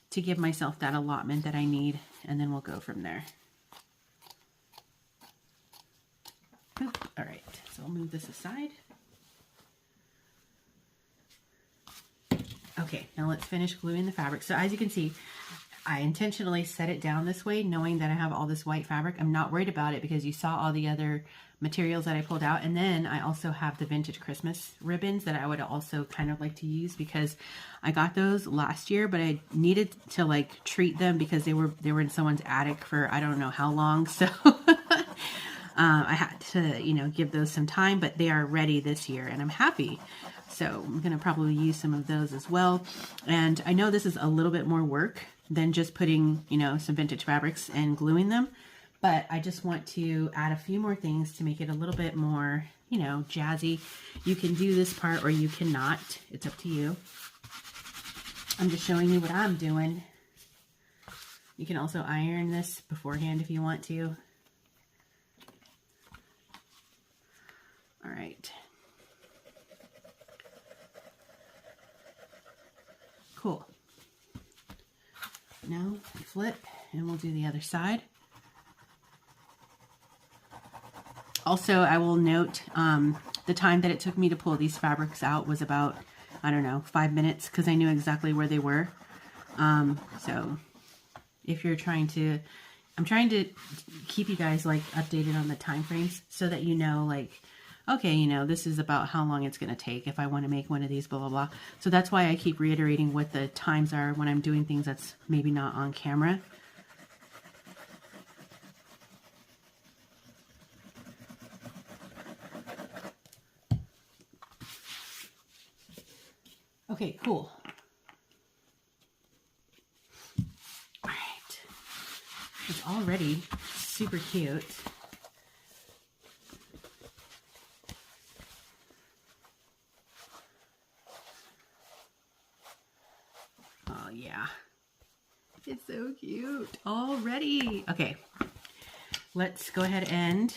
[SPEAKER 1] to give myself that allotment that I need, and then we'll go from there. Oop, all right, so I'll move this aside. Okay, now let's finish gluing the fabric. So as you can see, I intentionally set it down this way, knowing that I have all this white fabric. I'm not worried about it because you saw all the other materials that I pulled out. And then I also have the vintage Christmas ribbons that I would also kind of like to use because I got those last year, but I needed to like treat them because they were in someone's attic for I don't know how long. So I had to, you know, give those some time, but they are ready this year and I'm happy. So I'm going to probably use some of those as well. And I know this is a little bit more work than just putting, you know, some vintage fabrics and gluing them. But I just want to add a few more things to make it a little bit more, you know, jazzy. You can do this part or you cannot. It's up to you. I'm just showing you what I'm doing. You can also iron this beforehand if you want to. All right. Cool. Now flip and we'll do the other side. Also, I will note the time that it took me to pull these fabrics out was about, I don't know, 5 minutes because I knew exactly where they were. So if you're trying to, I'm trying to keep you guys like updated on the time frames so that you know, like, okay, you know, this is about how long it's going to take if I want to make one of these, blah, blah, blah. So that's why I keep reiterating what the times are when I'm doing things that's maybe not on camera. Okay, cool. All right. It's already super cute. yeah. It's so cute already. Okay, let's go ahead and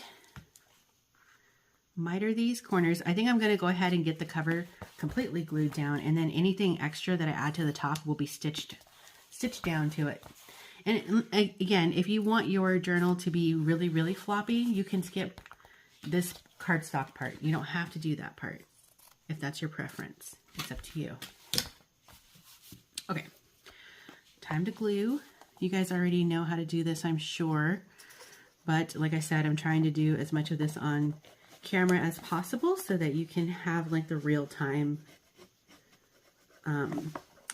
[SPEAKER 1] miter these corners. I think I'm going to go ahead and get the cover completely glued down, and then anything extra that I add to the top will be stitched down to it. And again, if you want your journal to be really, really floppy, you can skip this cardstock part. You don't have to do that part if that's your preference. It's up to you. Okay, time to glue. You guys already know how to do this, I'm sure. But like I said, I'm trying to do as much of this on camera as possible so that you can have like the real-time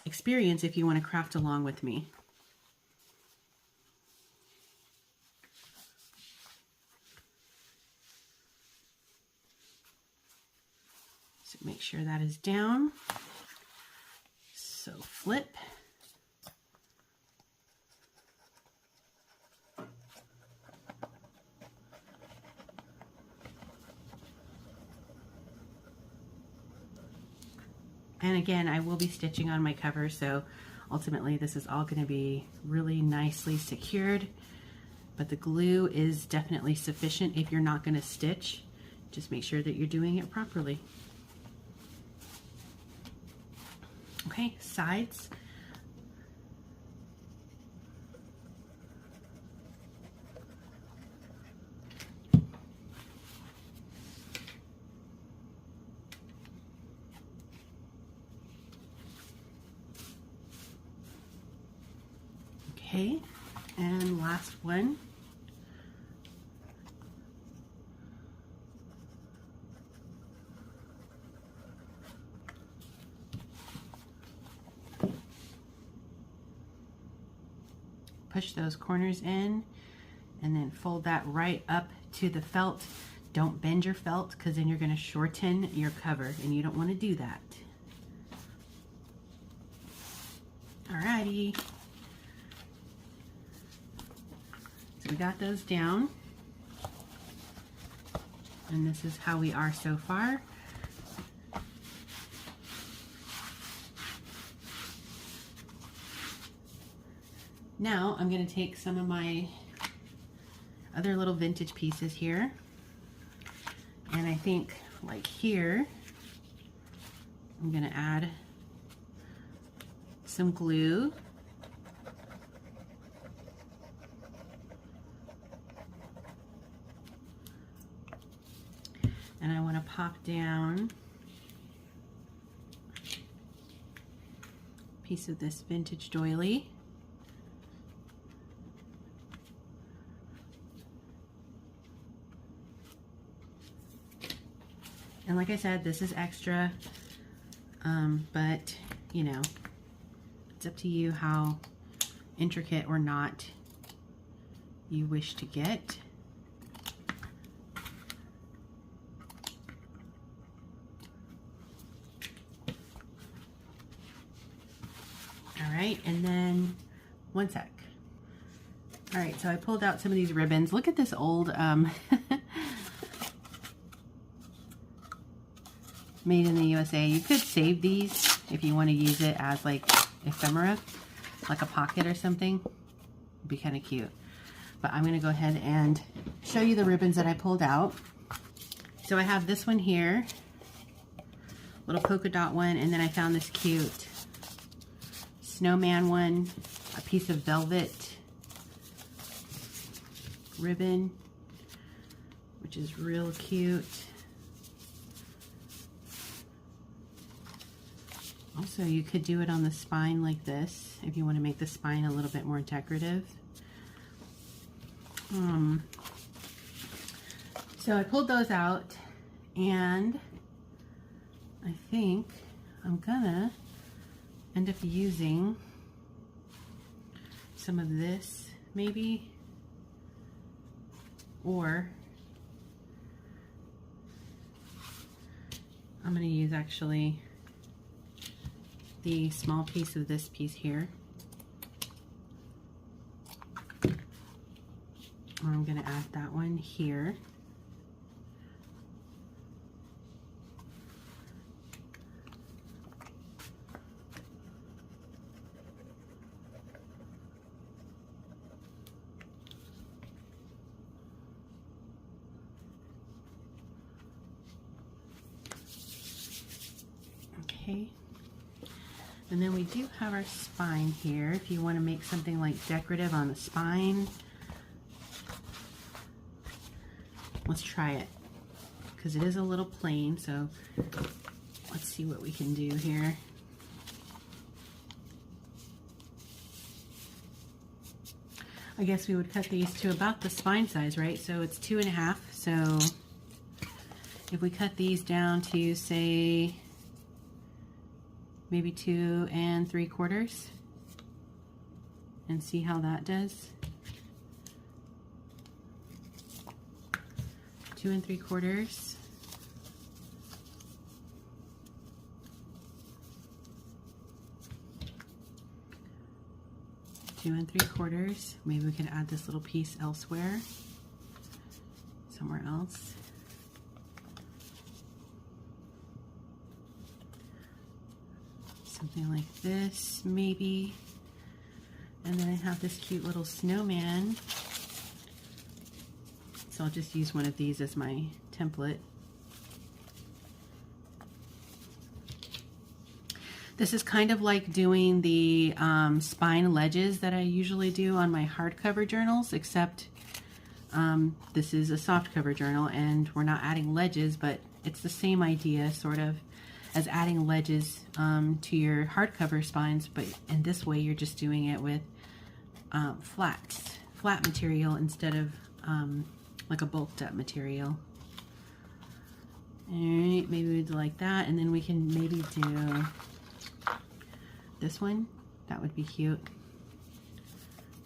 [SPEAKER 1] experience if you want to craft along with me. So make sure that is down. So flip. And again, I will be stitching on my cover, so ultimately this is all going to be really nicely secured. But the glue is definitely sufficient if you're not going to stitch. Just make sure that you're doing it properly. Okay, sides. Okay, and last one. Push those corners in and then fold that right up to the felt. Don't bend your felt because then you're going to shorten your cover and you don't want to do that. Alrighty. So we got those down. And this is how we are so far. Now I'm going to take some of my other little vintage pieces here, and I think like here I'm going to add some glue. And I want to pop down a piece of this vintage doily. And like I said, this is extra, but you know, it's up to you how intricate or not you wish to get. All right, and then one sec. All right, so I pulled out some of these ribbons. Look at this old made in the USA. You could save these if you want to use it as like ephemera, like a pocket or something. It'd be kind of cute. But I'm going to go ahead and show you the ribbons that I pulled out. So I have this one here, little polka dot one, and then I found this cute snowman one, a piece of velvet ribbon, which is real cute. Also, you could do it on the spine like this if you want to make the spine a little bit more decorative. So I pulled those out, and I think I'm gonna end up using some of this maybe, or I'm gonna use actually the small piece of this piece here. Or I'm going to add that one here. Okay. And then we do have our spine here. If you want to make something like decorative on the spine, let's try it, because it is a little plain, so let's see what we can do here. I guess we would cut these to about the spine size, right? So it's 2.5. So if we cut these down to, say, maybe 2 3/4 and see how that does. 2 3/4. Two and 3/4. Maybe we can add this little piece elsewhere, somewhere else. Something like this, maybe. And then I have this cute little snowman. So I'll just use one of these as my template. This is kind of like doing the spine ledges that I usually do on my hardcover journals, except this is a softcover journal and we're not adding ledges, but it's the same idea sort of as adding ledges to your hardcover spines, but in this way you're just doing it with flat material instead of like a bulked up material. All right, maybe we'd like that, and then we can maybe do this one. That would be cute,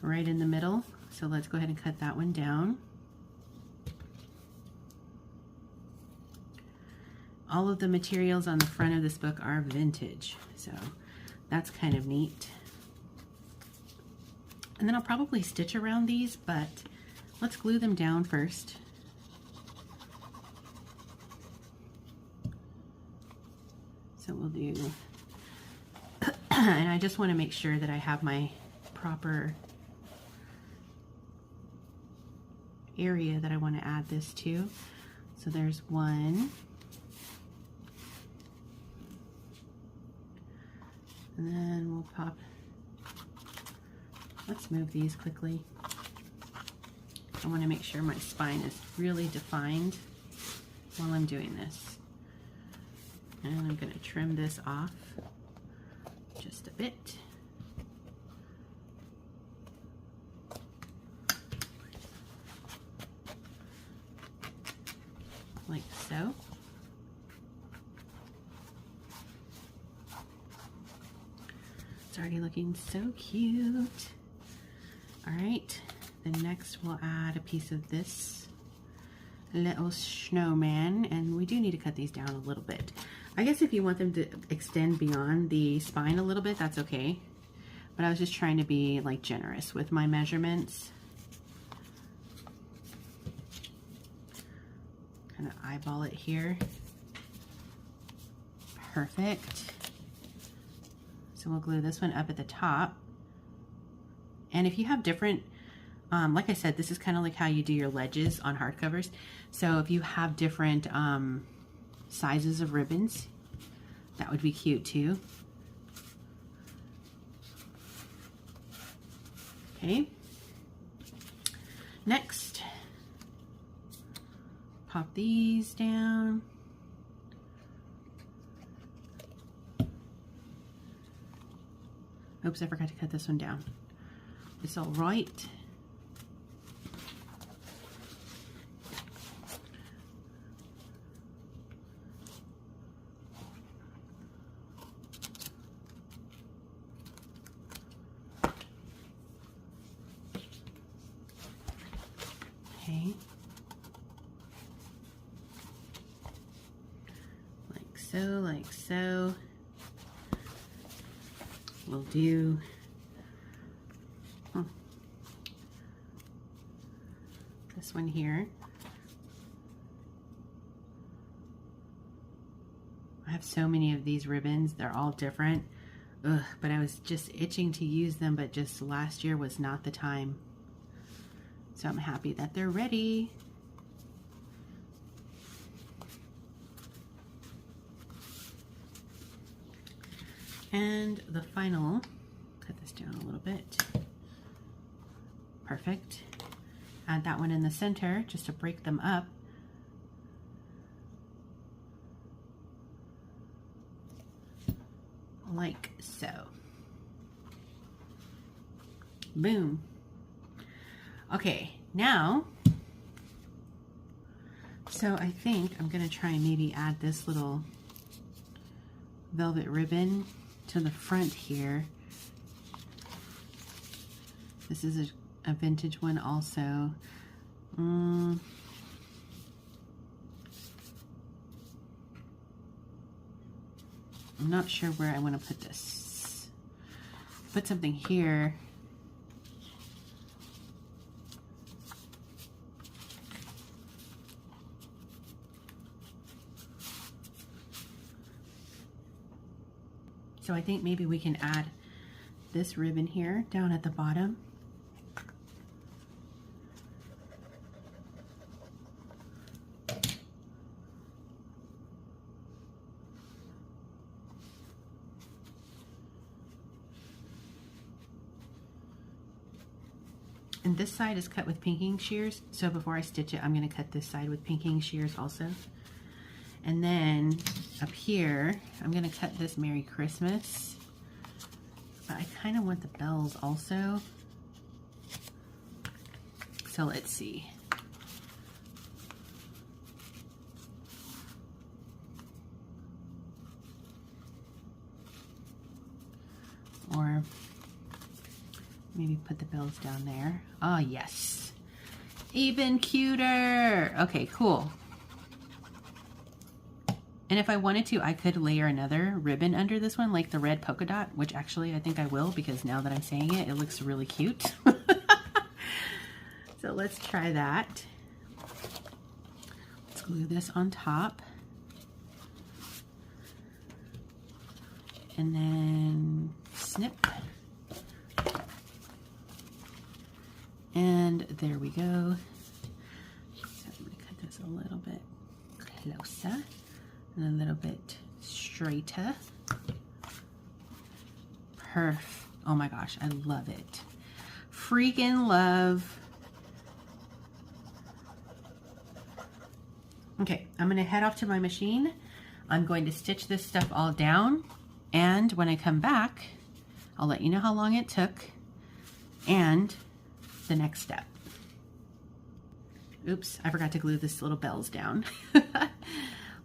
[SPEAKER 1] right in the middle. So let's go ahead and cut that one down. All of the materials on the front of this book are vintage, so that's kind of neat. And then I'll probably stitch around these, but let's glue them down first. So we'll do, and I just want to make sure that I have my proper area that I want to add this to. So there's one. And then we'll pop, let's move these quickly. I want to make sure my spine is really defined while I'm doing this. And I'm going to trim this off just a bit. Like so. It's already looking so cute. All right, then next we'll add a piece of this little snowman, and we do need to cut these down a little bit. I guess if you want them to extend beyond the spine a little bit, that's okay. But I was just trying to be like generous with my measurements. Kind of eyeball it here. Perfect. So we'll glue this one up at the top. And if you have different, like I said, this is kind of like how you do your ledges on hardcovers. So if you have different sizes of ribbons, that would be cute too. Okay. Next, pop these down. Oops, I forgot to cut this one down. It's all right. Okay. Like so, like so. We'll do this one here. I have so many of these ribbons. They're all different. Ugh, but I was just itching to use them, but just last year was not the time. So I'm happy that they're ready. And the final, cut this down a little bit. Perfect. Add that one in the center just to break them up. Like so. Boom. Okay, now, so I think I'm gonna try and maybe add this little velvet ribbon to the front here. This is a vintage one also. I'm not sure where I want to put this. Put something here. So I think maybe we can add this ribbon here down at the bottom. And this side is cut with pinking shears. So before I stitch it, I'm going to cut this side with pinking shears also. And then up here, I'm going to cut this Merry Christmas. But I kind of want the bells also. So let's see. Or maybe put the bells down there. Oh, yes. Even cuter. Okay, cool. And if I wanted to, I could layer another ribbon under this one, like the red polka dot, which actually I think I will, because now that I'm saying it, it looks really cute. So let's try that. Let's glue this on top. And then snip. And there we go. So I'm gonna cut this a little bit closer. And a little bit straighter. Perf. Oh my gosh, I love it. Freaking love. Okay, I'm gonna head off to my machine. I'm going to stitch this stuff all down. And when I come back, I'll let you know how long it took and the next step. Oops, I forgot to glue this little bells down.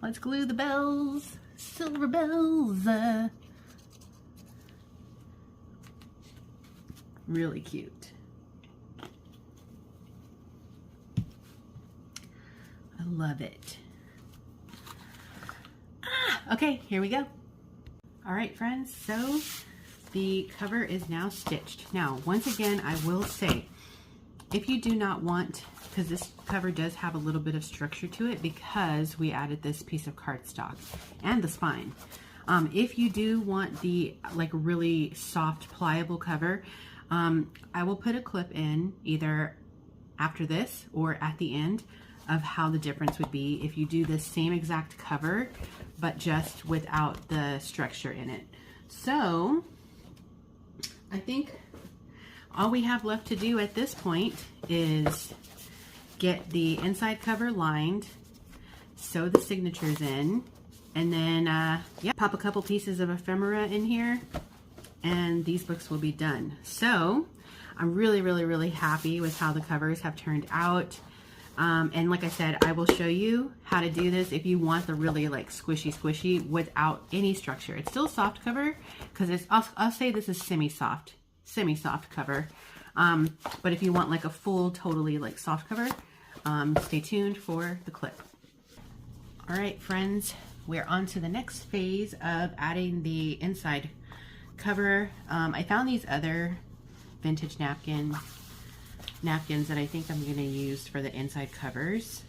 [SPEAKER 1] Let's glue the bells, silver bells. Really cute. I love it. Okay, here we go. All right, friends, so the cover is now stitched. Now, once again, I will say, if you do not want, because this cover does have a little bit of structure to it because we added this piece of cardstock and the spine. If you do want the like really soft, pliable cover, I will put a clip in either after this or at the end of how the difference would be if you do the same exact cover, but just without the structure in it. So I think all we have left to do at this point is get the inside cover lined, sew the signatures in, and then yeah, pop a couple pieces of ephemera in here, and these books will be done. So I'm really happy with how the covers have turned out. And like I said, I will show you how to do this if you want the really like squishy without any structure. It's still a soft cover because it's, I'll say this is semi-soft cover. But if you want like a full, totally like soft cover, stay tuned for the clip. All right, friends, we're on to the next phase of adding the inside cover. I found these other vintage napkins that I think I'm going to use for the inside covers.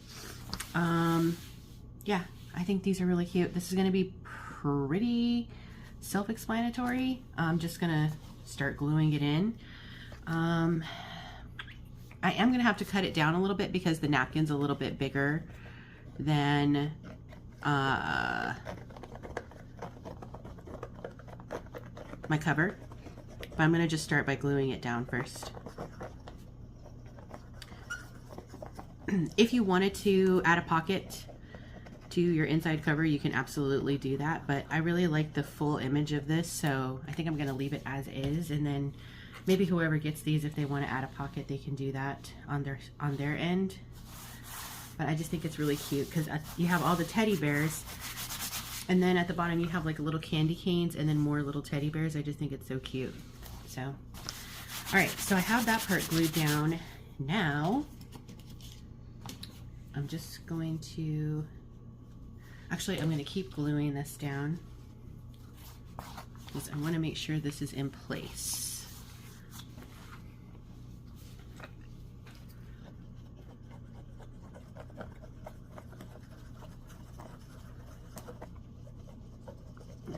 [SPEAKER 1] Yeah, I think these are really cute. This is going to be pretty self-explanatory. I'm just going to start gluing it in. I am going to have to cut it down a little bit because the napkin's a little bit bigger than my cover, but I'm gonna just start by gluing it down first. If you wanted to add a pocket to your inside cover, you can absolutely do that, but I really like the full image of this, so I think I'm gonna leave it as is, and then maybe whoever gets these, if they want to add a pocket, they can do that on their end. But I just think it's really cute because you have all the teddy bears, and then at the bottom you have like little candy canes and then more little teddy bears. I just think it's so cute. So, all right, so I have that part glued down. Now, I'm just going to, actually I'm going to keep gluing this down because I want to make sure this is in place.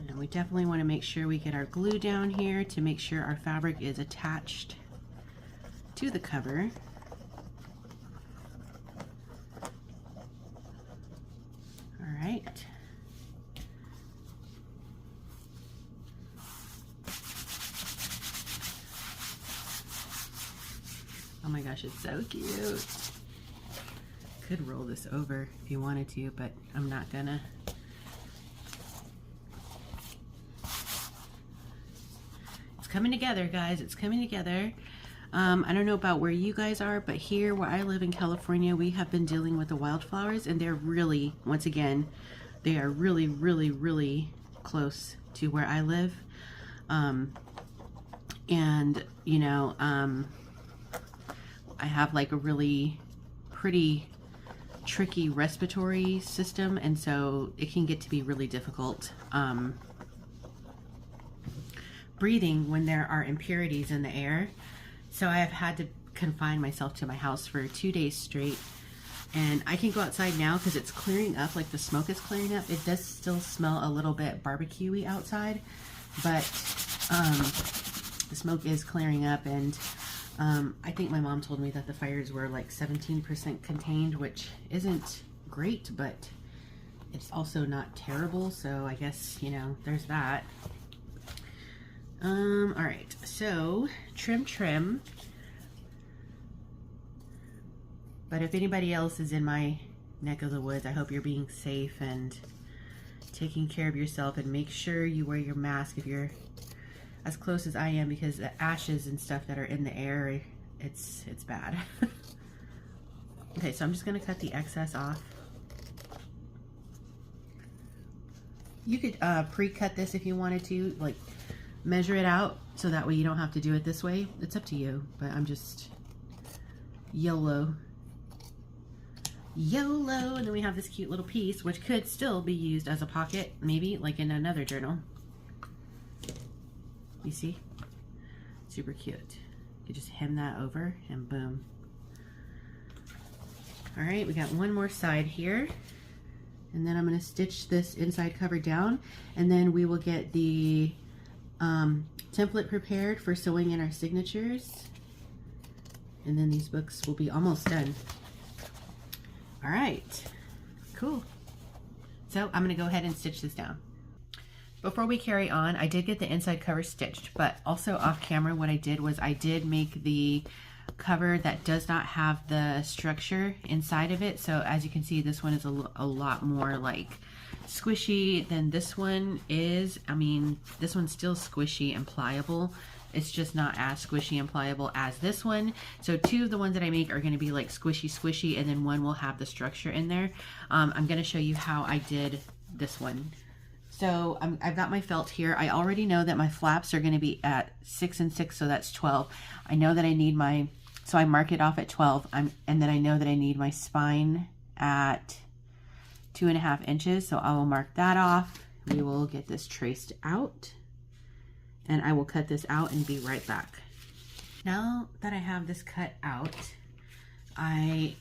[SPEAKER 1] And we definitely want to make sure we get our glue down here to make sure our fabric is attached to the cover. All right. Oh my gosh, it's so cute. Could roll this over if you wanted to, but I'm not gonna. It's coming together, guys. It's coming together. I don't know about where you guys are, but here where I live in California, we have been dealing with the wildflowers, and they're really, once again, they are really, really, really close to where I live. And, you know, I have like a really pretty tricky respiratory system, and so it can get to be really difficult breathing when there are impurities in the air. So I have had to confine myself to my house for 2 days straight, and I can go outside now because it's clearing up, like the smoke is clearing up. It does still smell a little bit barbecue-y outside, but the smoke is clearing up, and I think my mom told me that the fires were like 17% contained, which isn't great, but it's also not terrible, so I guess, you know, there's that. All right, so trim. But if anybody else is in my neck of the woods, I hope you're being safe and taking care of yourself, and make sure you wear your mask if you're as close as I am, because the ashes and stuff that are in the air, it's bad. Okay, so I'm just gonna cut the excess off. You could pre-cut this if you wanted to, like measure it out so that way you don't have to do it this way. It's up to you, but I'm just YOLO. And then we have this cute little piece, which could still be used as a pocket, maybe like in another journal. You see? Super cute. You just hem that over and boom. All right, we got one more side here. And then I'm gonna stitch this inside cover down, and then we will get the template prepared for sewing in our signatures. And then these books will be almost done. All right, cool. So I'm gonna go ahead and stitch this down. Before we carry on, I did get the inside cover stitched, but also off camera what I did was I did make the cover that does not have the structure inside of it. So as you can see, this one is a lot more like squishy than this one is. I mean, this one's still squishy and pliable. It's just not as squishy and pliable as this one. So two of the ones that I make are going to be like squishy, and then one will have the structure in there. I'm going to show you how I did this one. So I've got my felt here. I already know that my flaps are going to be at 6 and 6, so that's 12. I know that I need my, so I mark it off at 12, and then I know that I need my spine at 2.5 inches, so I will mark that off. We will get this traced out, and I will cut this out and be right back. Now that I have this cut out, I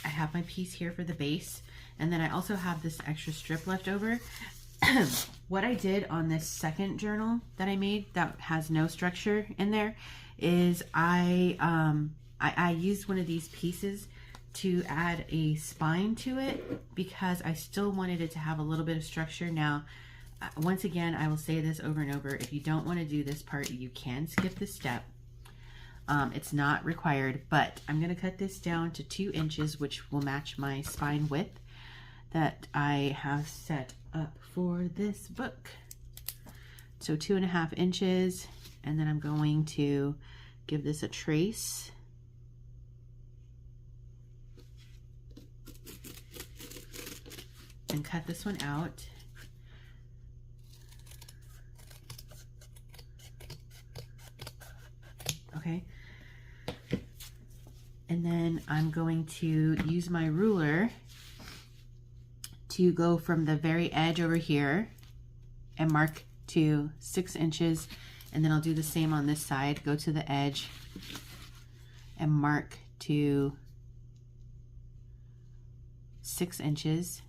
[SPEAKER 1] have my piece here for the base, and then I also have this extra strip left over. What I did on this second journal that I made that has no structure in there is I used one of these pieces to add a spine to it because I still wanted it to have a little bit of structure. Now, once again, I will say this over and over. If you don't want to do this part, you can skip this step. It's not required, but I'm going to cut this down to 2 inches, which will match my spine width that I have set up for this book. So 2.5 inches, and then I'm going to give this a trace. And cut this one out. Okay. And then I'm going to use my ruler to go from the very edge over here and mark to 6 inches. And then I'll do the same on this side. Go to the edge and mark to 6 inches.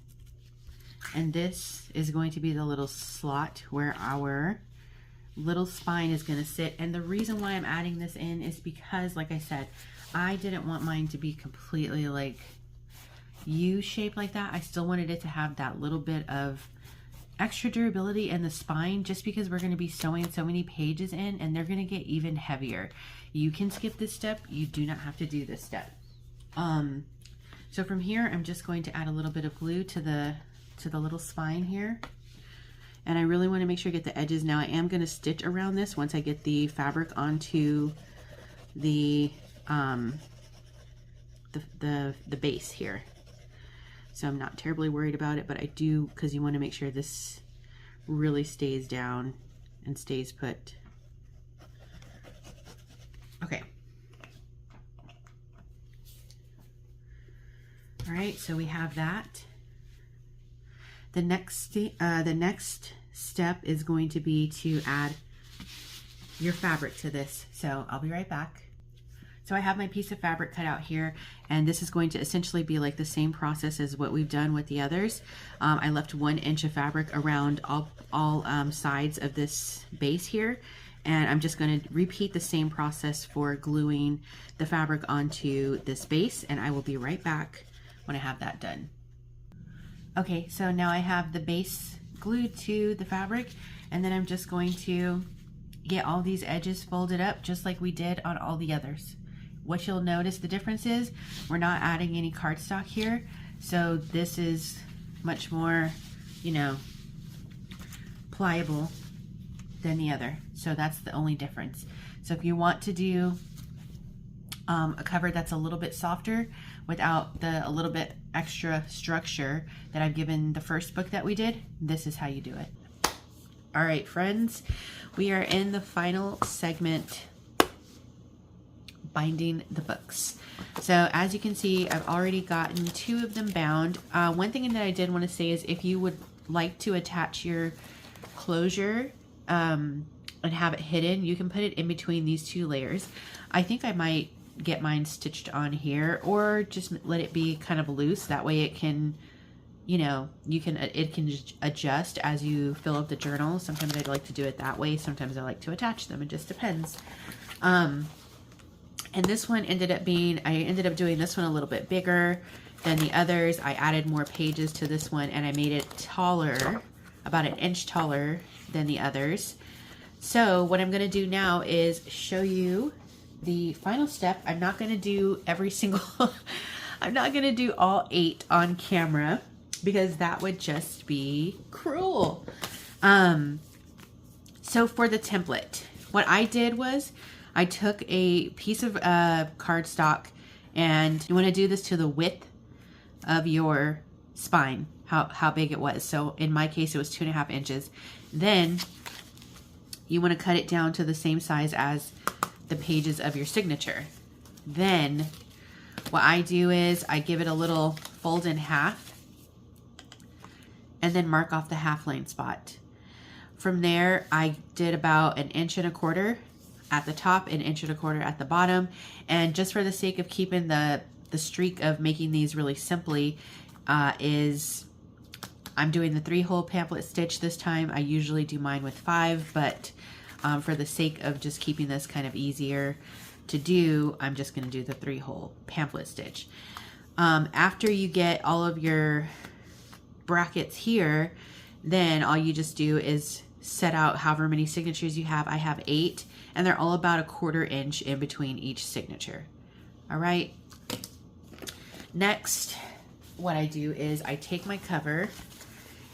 [SPEAKER 1] And this is going to be the little slot where our little spine is going to sit. And the reason why I'm adding this in is because, like I said, I didn't want mine to be completely like U-shaped like that. I still wanted it to have that little bit of extra durability in the spine, just because we're going to be sewing so many pages in and they're going to get even heavier. You can skip this step. You do not have to do this step. So from here, I'm just going to add a little bit of glue to the little spine here. And I really want to make sure I get the edges. Now I am going to stitch around this once I get the fabric onto the base here. So I'm not terribly worried about it, but I do, because you want to make sure this really stays down and stays put. Okay. All right, so we have that. The next step is going to be to add your fabric to this. So I'll be right back. So I have my piece of fabric cut out here, and this is going to essentially be like the same process as what we've done with the others. I left 1 inch of fabric around all sides of this base here, and I'm just going to repeat the same process for gluing the fabric onto this base, and I will be right back when I have that done. Okay, so now I have the base glued to the fabric, and then I'm just going to get all these edges folded up just like we did on all the others. What you'll notice the difference is we're not adding any cardstock here, so this is much more, you know, pliable than the other. So that's the only difference. So if you want to do a cover that's a little bit softer without a little bit extra structure that I've given the first book that we did, this is how you do it. All right, friends, we are in the final segment, binding the books. So as you can see, I've already gotten 2 of them bound. One thing that I did want to say is if you would like to attach your closure and have it hidden, you can put it in between these 2 layers. I think I might get mine stitched on here, or just let it be kind of loose. That way it can, you know, it can adjust as you fill up the journal. Sometimes I'd like to do it that way. Sometimes I like to attach them. It just depends. And this one ended up being, I ended up doing this one a little bit bigger than the others. I added more pages to this one, and I made it taller, about 1 inch taller than the others. So what I'm going to do now is show you the final step. I'm not going to do every single, I'm not going to do all 8 on camera because that would just be cruel. So for the template, what I did was I took a piece of cardstock, and you want to do this to the width of your spine, how big it was. So in my case, it was 2.5 inches. Then you want to cut it down to the same size as the pages of your signature. Then what I do is I give it a little fold in half and then mark off the half lane spot. From there, I did about 1.25 inches at the top, 1.25 inches at the bottom. And just for the sake of keeping the streak of making these really simply, is I'm doing the 3-hole pamphlet stitch this time. I usually do mine with 5, but for the sake of just keeping this kind of easier to do, I'm just going to do the 3-hole pamphlet stitch. After you get all of your brackets here, Then all you just do is set out however many signatures you have. I have 8, and they're all about 1/4 inch in between each signature. All right. Next, what I do is I take my cover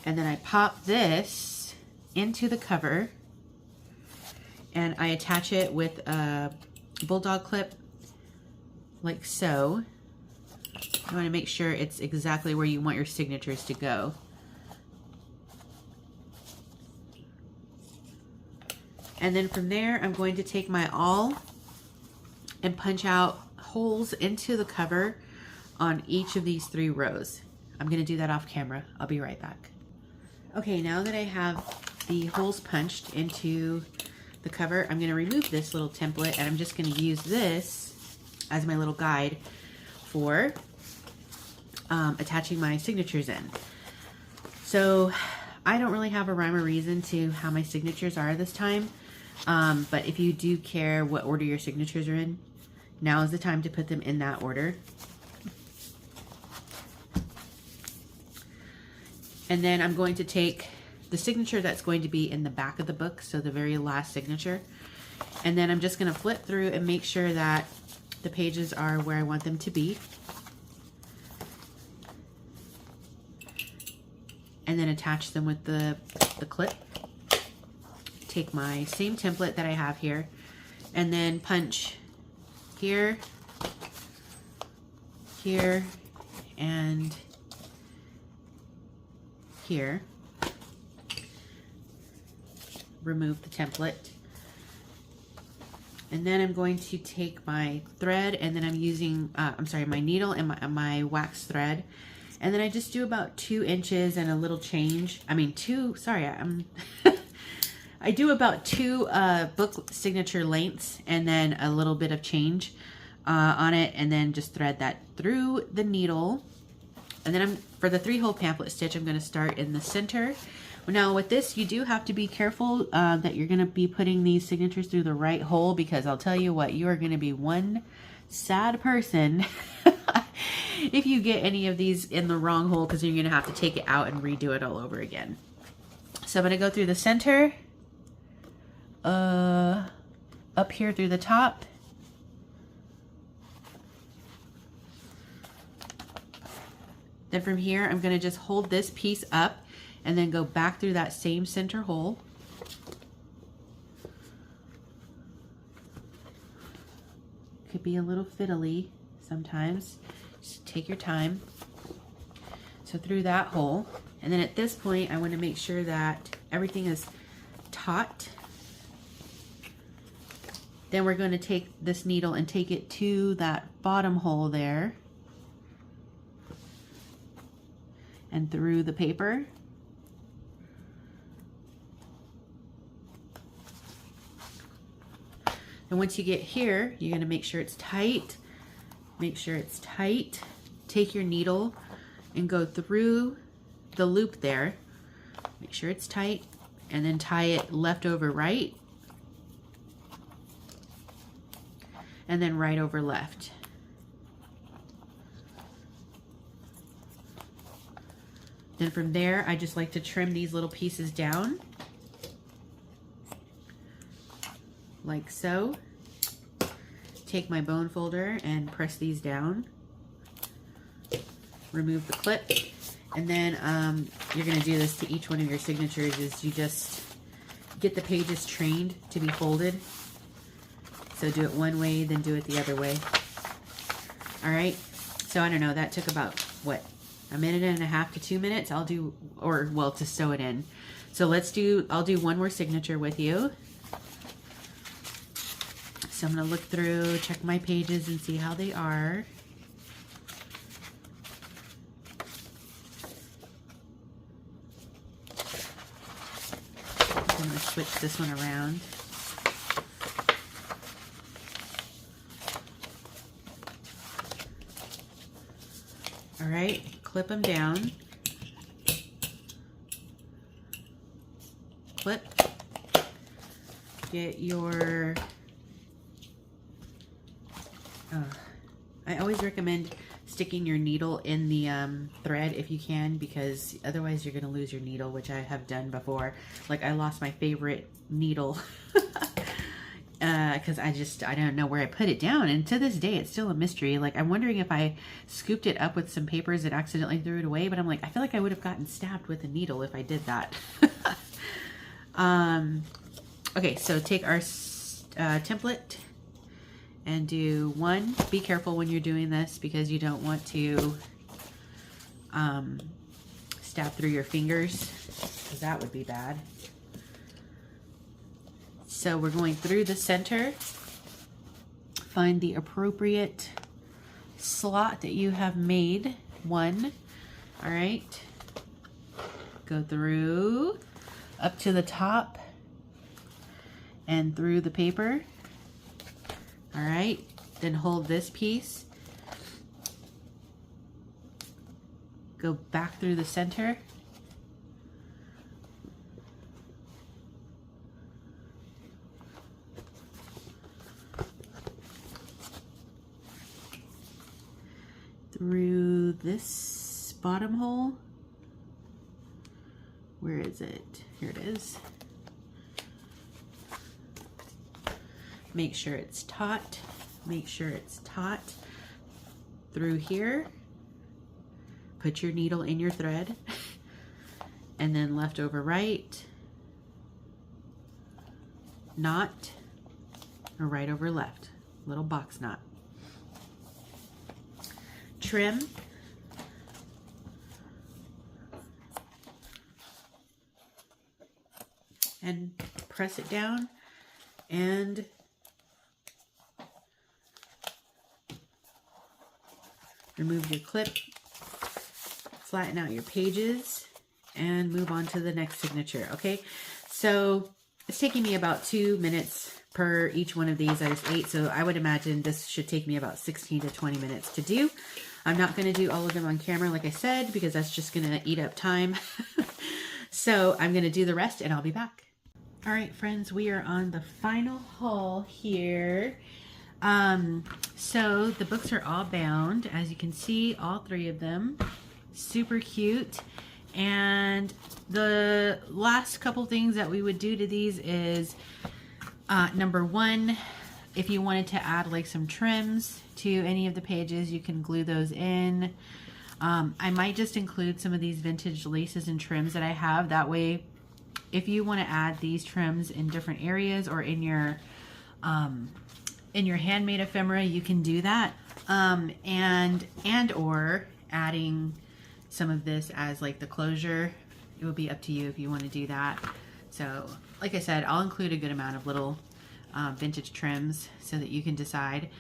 [SPEAKER 1] and then I pop this into the cover and I attach it with a bulldog clip like so. You want to make sure it's exactly where you want your signatures to go. And then from there, I'm going to take my awl and punch out holes into the cover on each of these 3 rows. I'm going to do that off camera. I'll be right back. Okay, now that I have the holes punched into the cover, I'm going to remove this little template and I'm just going to use this as my little guide for attaching my signatures in. So I don't really have a rhyme or reason to how my signatures are this time. But if you do care what order your signatures are in, now is the time to put them in that order. And then I'm going to take the signature that's going to be in the back of the book, so the very last signature. And then I'm just going to flip through and make sure that the pages are where I want them to be. And then attach them with the clip. Take my same template that I have here and then punch here, here, and here. Remove the template. And then I'm going to take my thread and then I'm using, my needle and my wax thread. And then I just do about 2 inches and a little change. I do about 2 book signature lengths and then a little bit of change on it, and then just thread that through the needle. And then for the 3-hole pamphlet stitch, I'm going to start in the center. Now with this, you do have to be careful that you're going to be putting these signatures through the right hole, because I'll tell you what, you are going to be one sad person if you get any of these in the wrong hole, because you're going to have to take it out and redo it all over again. So I'm going to go through the center, up here through the top, then from here I'm going to just hold this piece up and then go back through that same center hole. Could be a little fiddly sometimes. Just take your time. So through that hole, and then at this point I want to make sure that everything is taut. Then we're going to take this needle and take it to that bottom hole there and through the paper. And once you get here, you're going to make sure it's tight. Make sure it's tight. Take your needle and go through the loop there. Make sure it's tight, and then tie it left over right, and then right over left. Then from there, I just like to trim these little pieces down, like so. Take my bone folder and press these down. Remove the clip, and then you're going to do this to each one of your signatures. Is you just get the pages trained to be folded. So do it one way, then do it the other way. All right. So I don't know. That took about what, 1.5 to 2 minutes. I'll do, or well, to sew it in. So I'll do one more signature with you. So I'm going to look through, check my pages and see how they are. I'm going to switch this one around. All right, clip them down. Clip. Get your, I always recommend sticking your needle in the thread if you can, because otherwise you're gonna lose your needle, which I have done before. Like I lost my favorite needle because I don't know where I put it down, and to this day it's still a mystery. Like I'm wondering if I scooped it up with some papers and accidentally threw it away, but I'm like, I feel like I would have gotten stabbed with a needle if I did that. Okay, so take our template and do one. Be careful when you're doing this because you don't want to stab through your fingers, because that would be bad. So we're going through the center. Find the appropriate slot that you have made. One. All right. Go through up to the top and through the paper. All right, then hold this piece, go back through the center, through this bottom hole. Where is it? Here it is. Make sure it's taut. Make sure it's taut. Through here. Put your needle in your thread. And then left over right. Knot. Or right over left. Little box knot. Trim. And press it down. And remove your clip, flatten out your pages, and move on to the next signature, okay? So it's taking me about 2 minutes per each one of these. There's 8, so I would imagine this should take me about 16 to 20 minutes to do. I'm not gonna do all of them on camera, like I said, because that's just gonna eat up time. So I'm gonna do the rest and I'll be back. All right, friends, we are on the final haul here. So the books are all bound, as you can see, all 3 of them. Super cute. And the last couple things that we would do to these is, number 1, if you wanted to add like some trims to any of the pages, you can glue those in. I might just include some of these vintage laces and trims that I have. That way, if you want to add these trims in different areas or in your handmade ephemera, you can do that. And or adding some of this as like the closure. It will be up to you if you want to do that. So like I said, I'll include a good amount of little vintage trims so that you can decide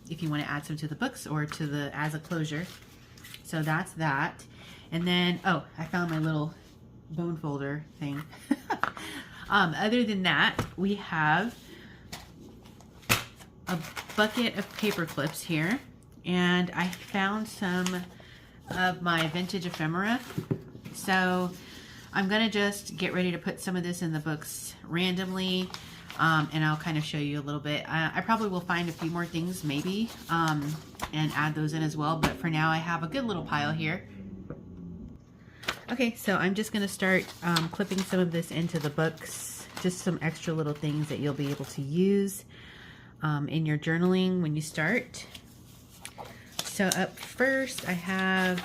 [SPEAKER 1] if you want to add some to the books or to the as a closure. So that's that. And then, oh, I found my little bone folder thing. Other than that, we have a bucket of paper clips here, and I found some of my vintage ephemera. So I'm gonna just get ready to put some of this in the books randomly, and I'll kind of show you a little bit. I probably will find a few more things maybe and add those in as well, but for now I have a good little pile here. Okay, so I'm just gonna start clipping some of this into the books, just some extra little things that you'll be able to use in your journaling when you start. So up first I have,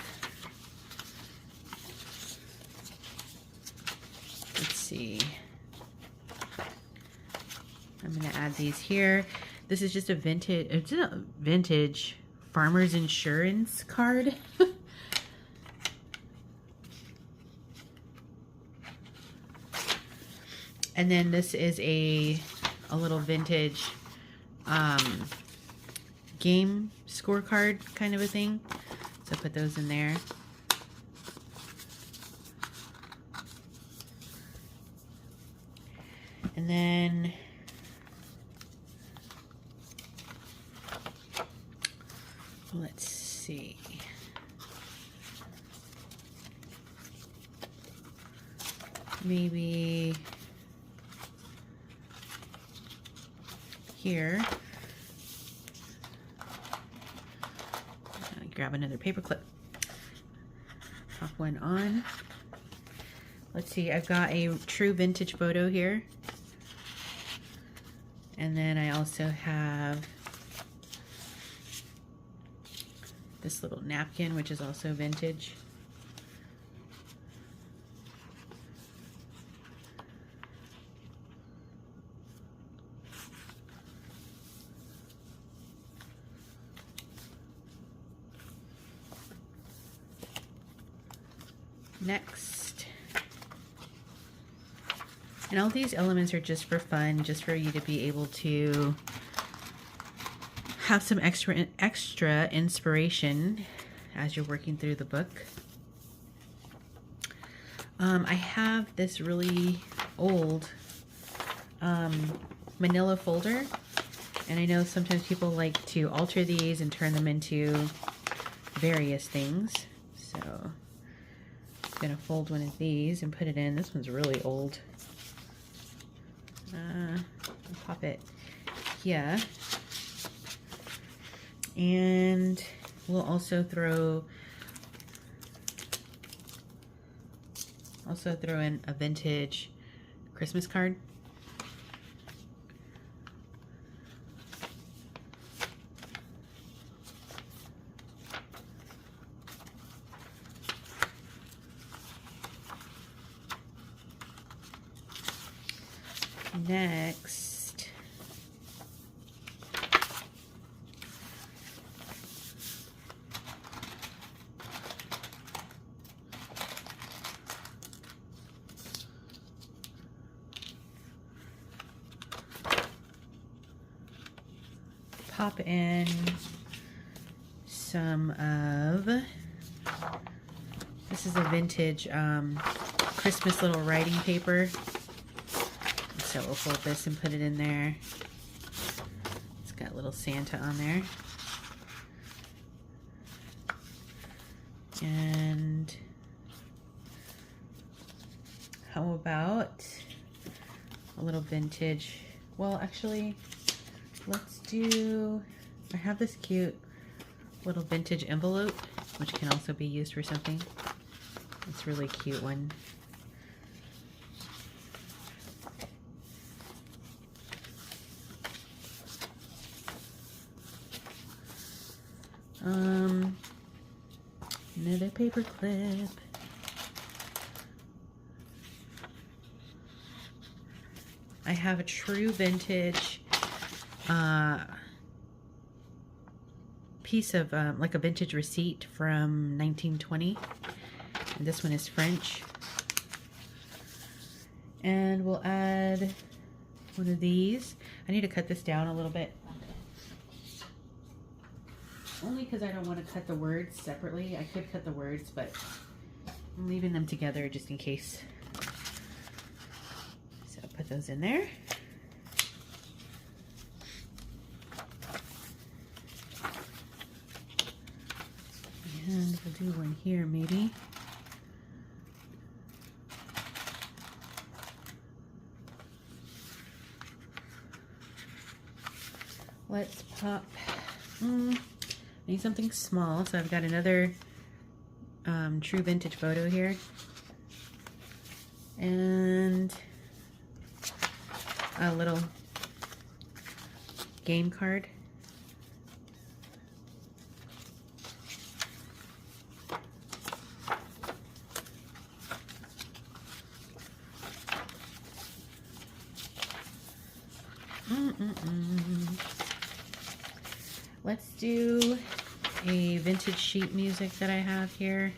[SPEAKER 1] let's see, I'm gonna add these here. This is just a vintage farmer's insurance card. And then this is a little vintage game scorecard kind of a thing. So put those in there. And then let's see. Maybe here. grab another paper clip. Pop one on. Let's see, I've got a true vintage photo here. And then I also have this little napkin, which is also vintage. Next, and all these elements are just for fun, just for you to be able to have some extra inspiration as you're working through the book. I have this really old manila folder, and I know sometimes people like to alter these and turn them into various things. So I'm gonna fold one of these and put it in. This one's really old. I'll pop it here. And we'll also throw in a vintage Christmas card. Next, pop in some of, this is a vintage Christmas little writing paper. So we'll fold this and put it in there. It's got a little Santa on there. And how about a little vintage? Well, actually, let's do, I have this cute little vintage envelope, which can also be used for something. It's a really cute one. Another paper clip. I have a true vintage piece of like a vintage receipt from 1920. And this one is French. And we'll add one of these. I need to cut this down a little bit. Only because I don't want to cut the words separately. I could cut the words, but I'm leaving them together just in case. So I'll put those in there. And we'll do one here maybe. Let's pop. Need something small, so I've got another true vintage photo here, and a little game card. Let's do a vintage sheet music that I have here.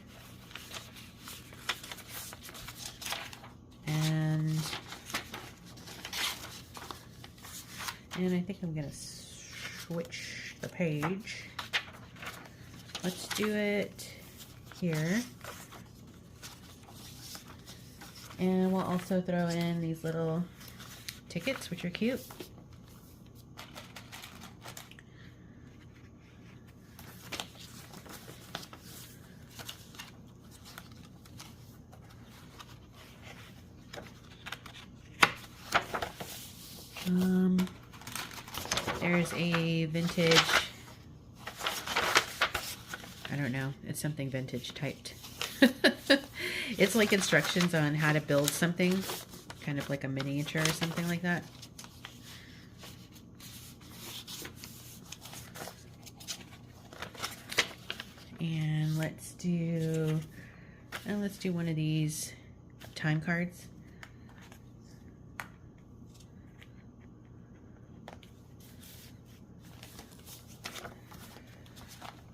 [SPEAKER 1] And I think I'm gonna switch the page. Let's do it here. And we'll also throw in these little tickets, which are cute. There's a vintage, I don't don't know. It's something vintage typed. It's like instructions on how to build something, kind of like a miniature or something like that. And let's do one of these time cards.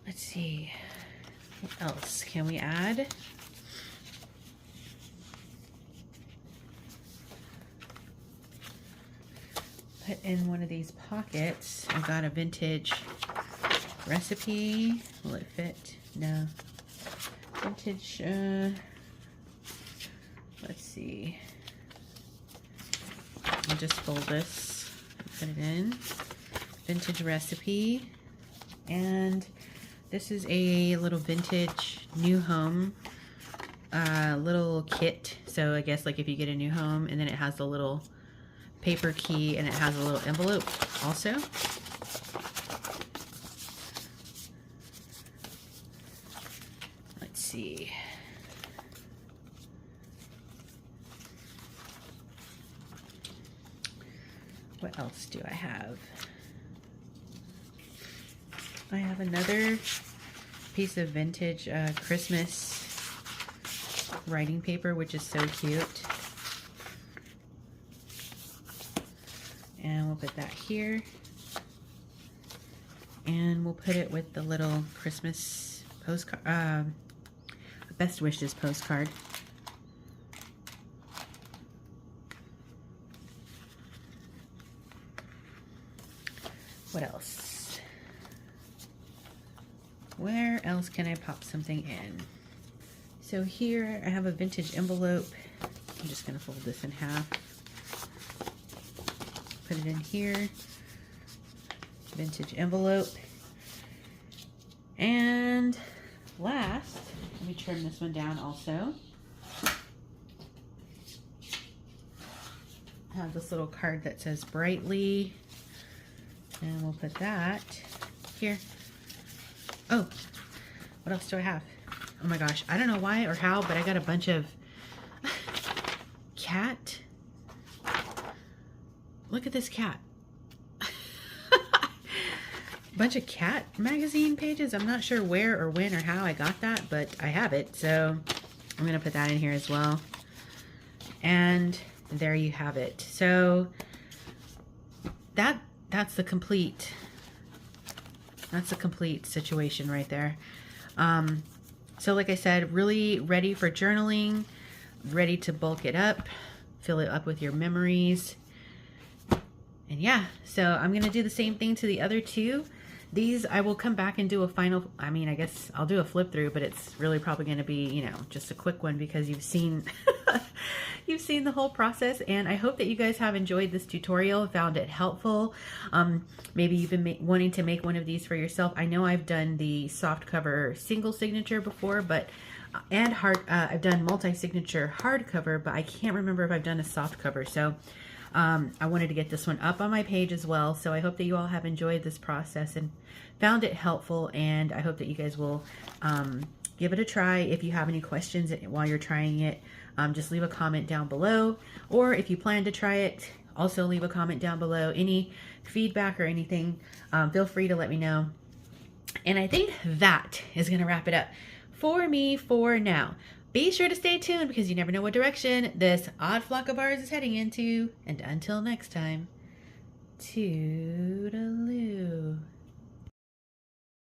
[SPEAKER 1] Let's see, what else can we add? Put in one of these pockets. I've got a vintage recipe. Will it fit? No. Vintage, let's see. I'll just fold this and put it in. Vintage recipe. And this is a little vintage new home little kit. So I guess like if you get a new home, and then it has the little paper key and it has a little envelope also. Let's see. What else do I have? I have another piece of vintage Christmas writing paper, which is so cute. And we'll put that here. And we'll put it with the little Christmas postcard, best wishes postcard. What else? Where else can I pop something in? So here I have a vintage envelope. I'm just gonna fold this in half. Put it in here. Vintage envelope. And last, let me trim this one down also. I have this little card that says brightly. And we'll put that here. Oh, what else do I have? Oh my gosh, I don't know why or how, but I got a bunch of cat. Look at this cat. Bunch of cat magazine pages. I'm not sure where or when or how I got that, but I have it. So I'm gonna put that in here as well. And there you have it. So that's the complete situation right there. So like I said, really ready for journaling, ready to bulk it up, fill it up with your memories. And yeah, so I'm gonna do the same thing to the other two. These I will come back and do a final, I mean, I guess I'll do a flip through, but it's really probably gonna be, you know, just a quick one because you've seen you've seen the whole process. And I hope that you guys have enjoyed this tutorial, found it helpful. Maybe you've been wanting to make one of these for yourself. I know I've done the soft cover single signature before, but and I've done multi-signature hardcover, but I can't remember if I've done a soft cover. So I wanted to get this one up on my page as well. So I hope that you all have enjoyed this process and found it helpful. And I hope that you guys will give it a try. If you have any questions while you're trying it, just leave a comment down below. Or if you plan to try it, also leave a comment down below. Any feedback or anything, feel free to let me know. And I think that is going to wrap it up for me for now. Be sure to stay tuned because you never know what direction this odd flock of ours is heading into. And until next time, toodaloo.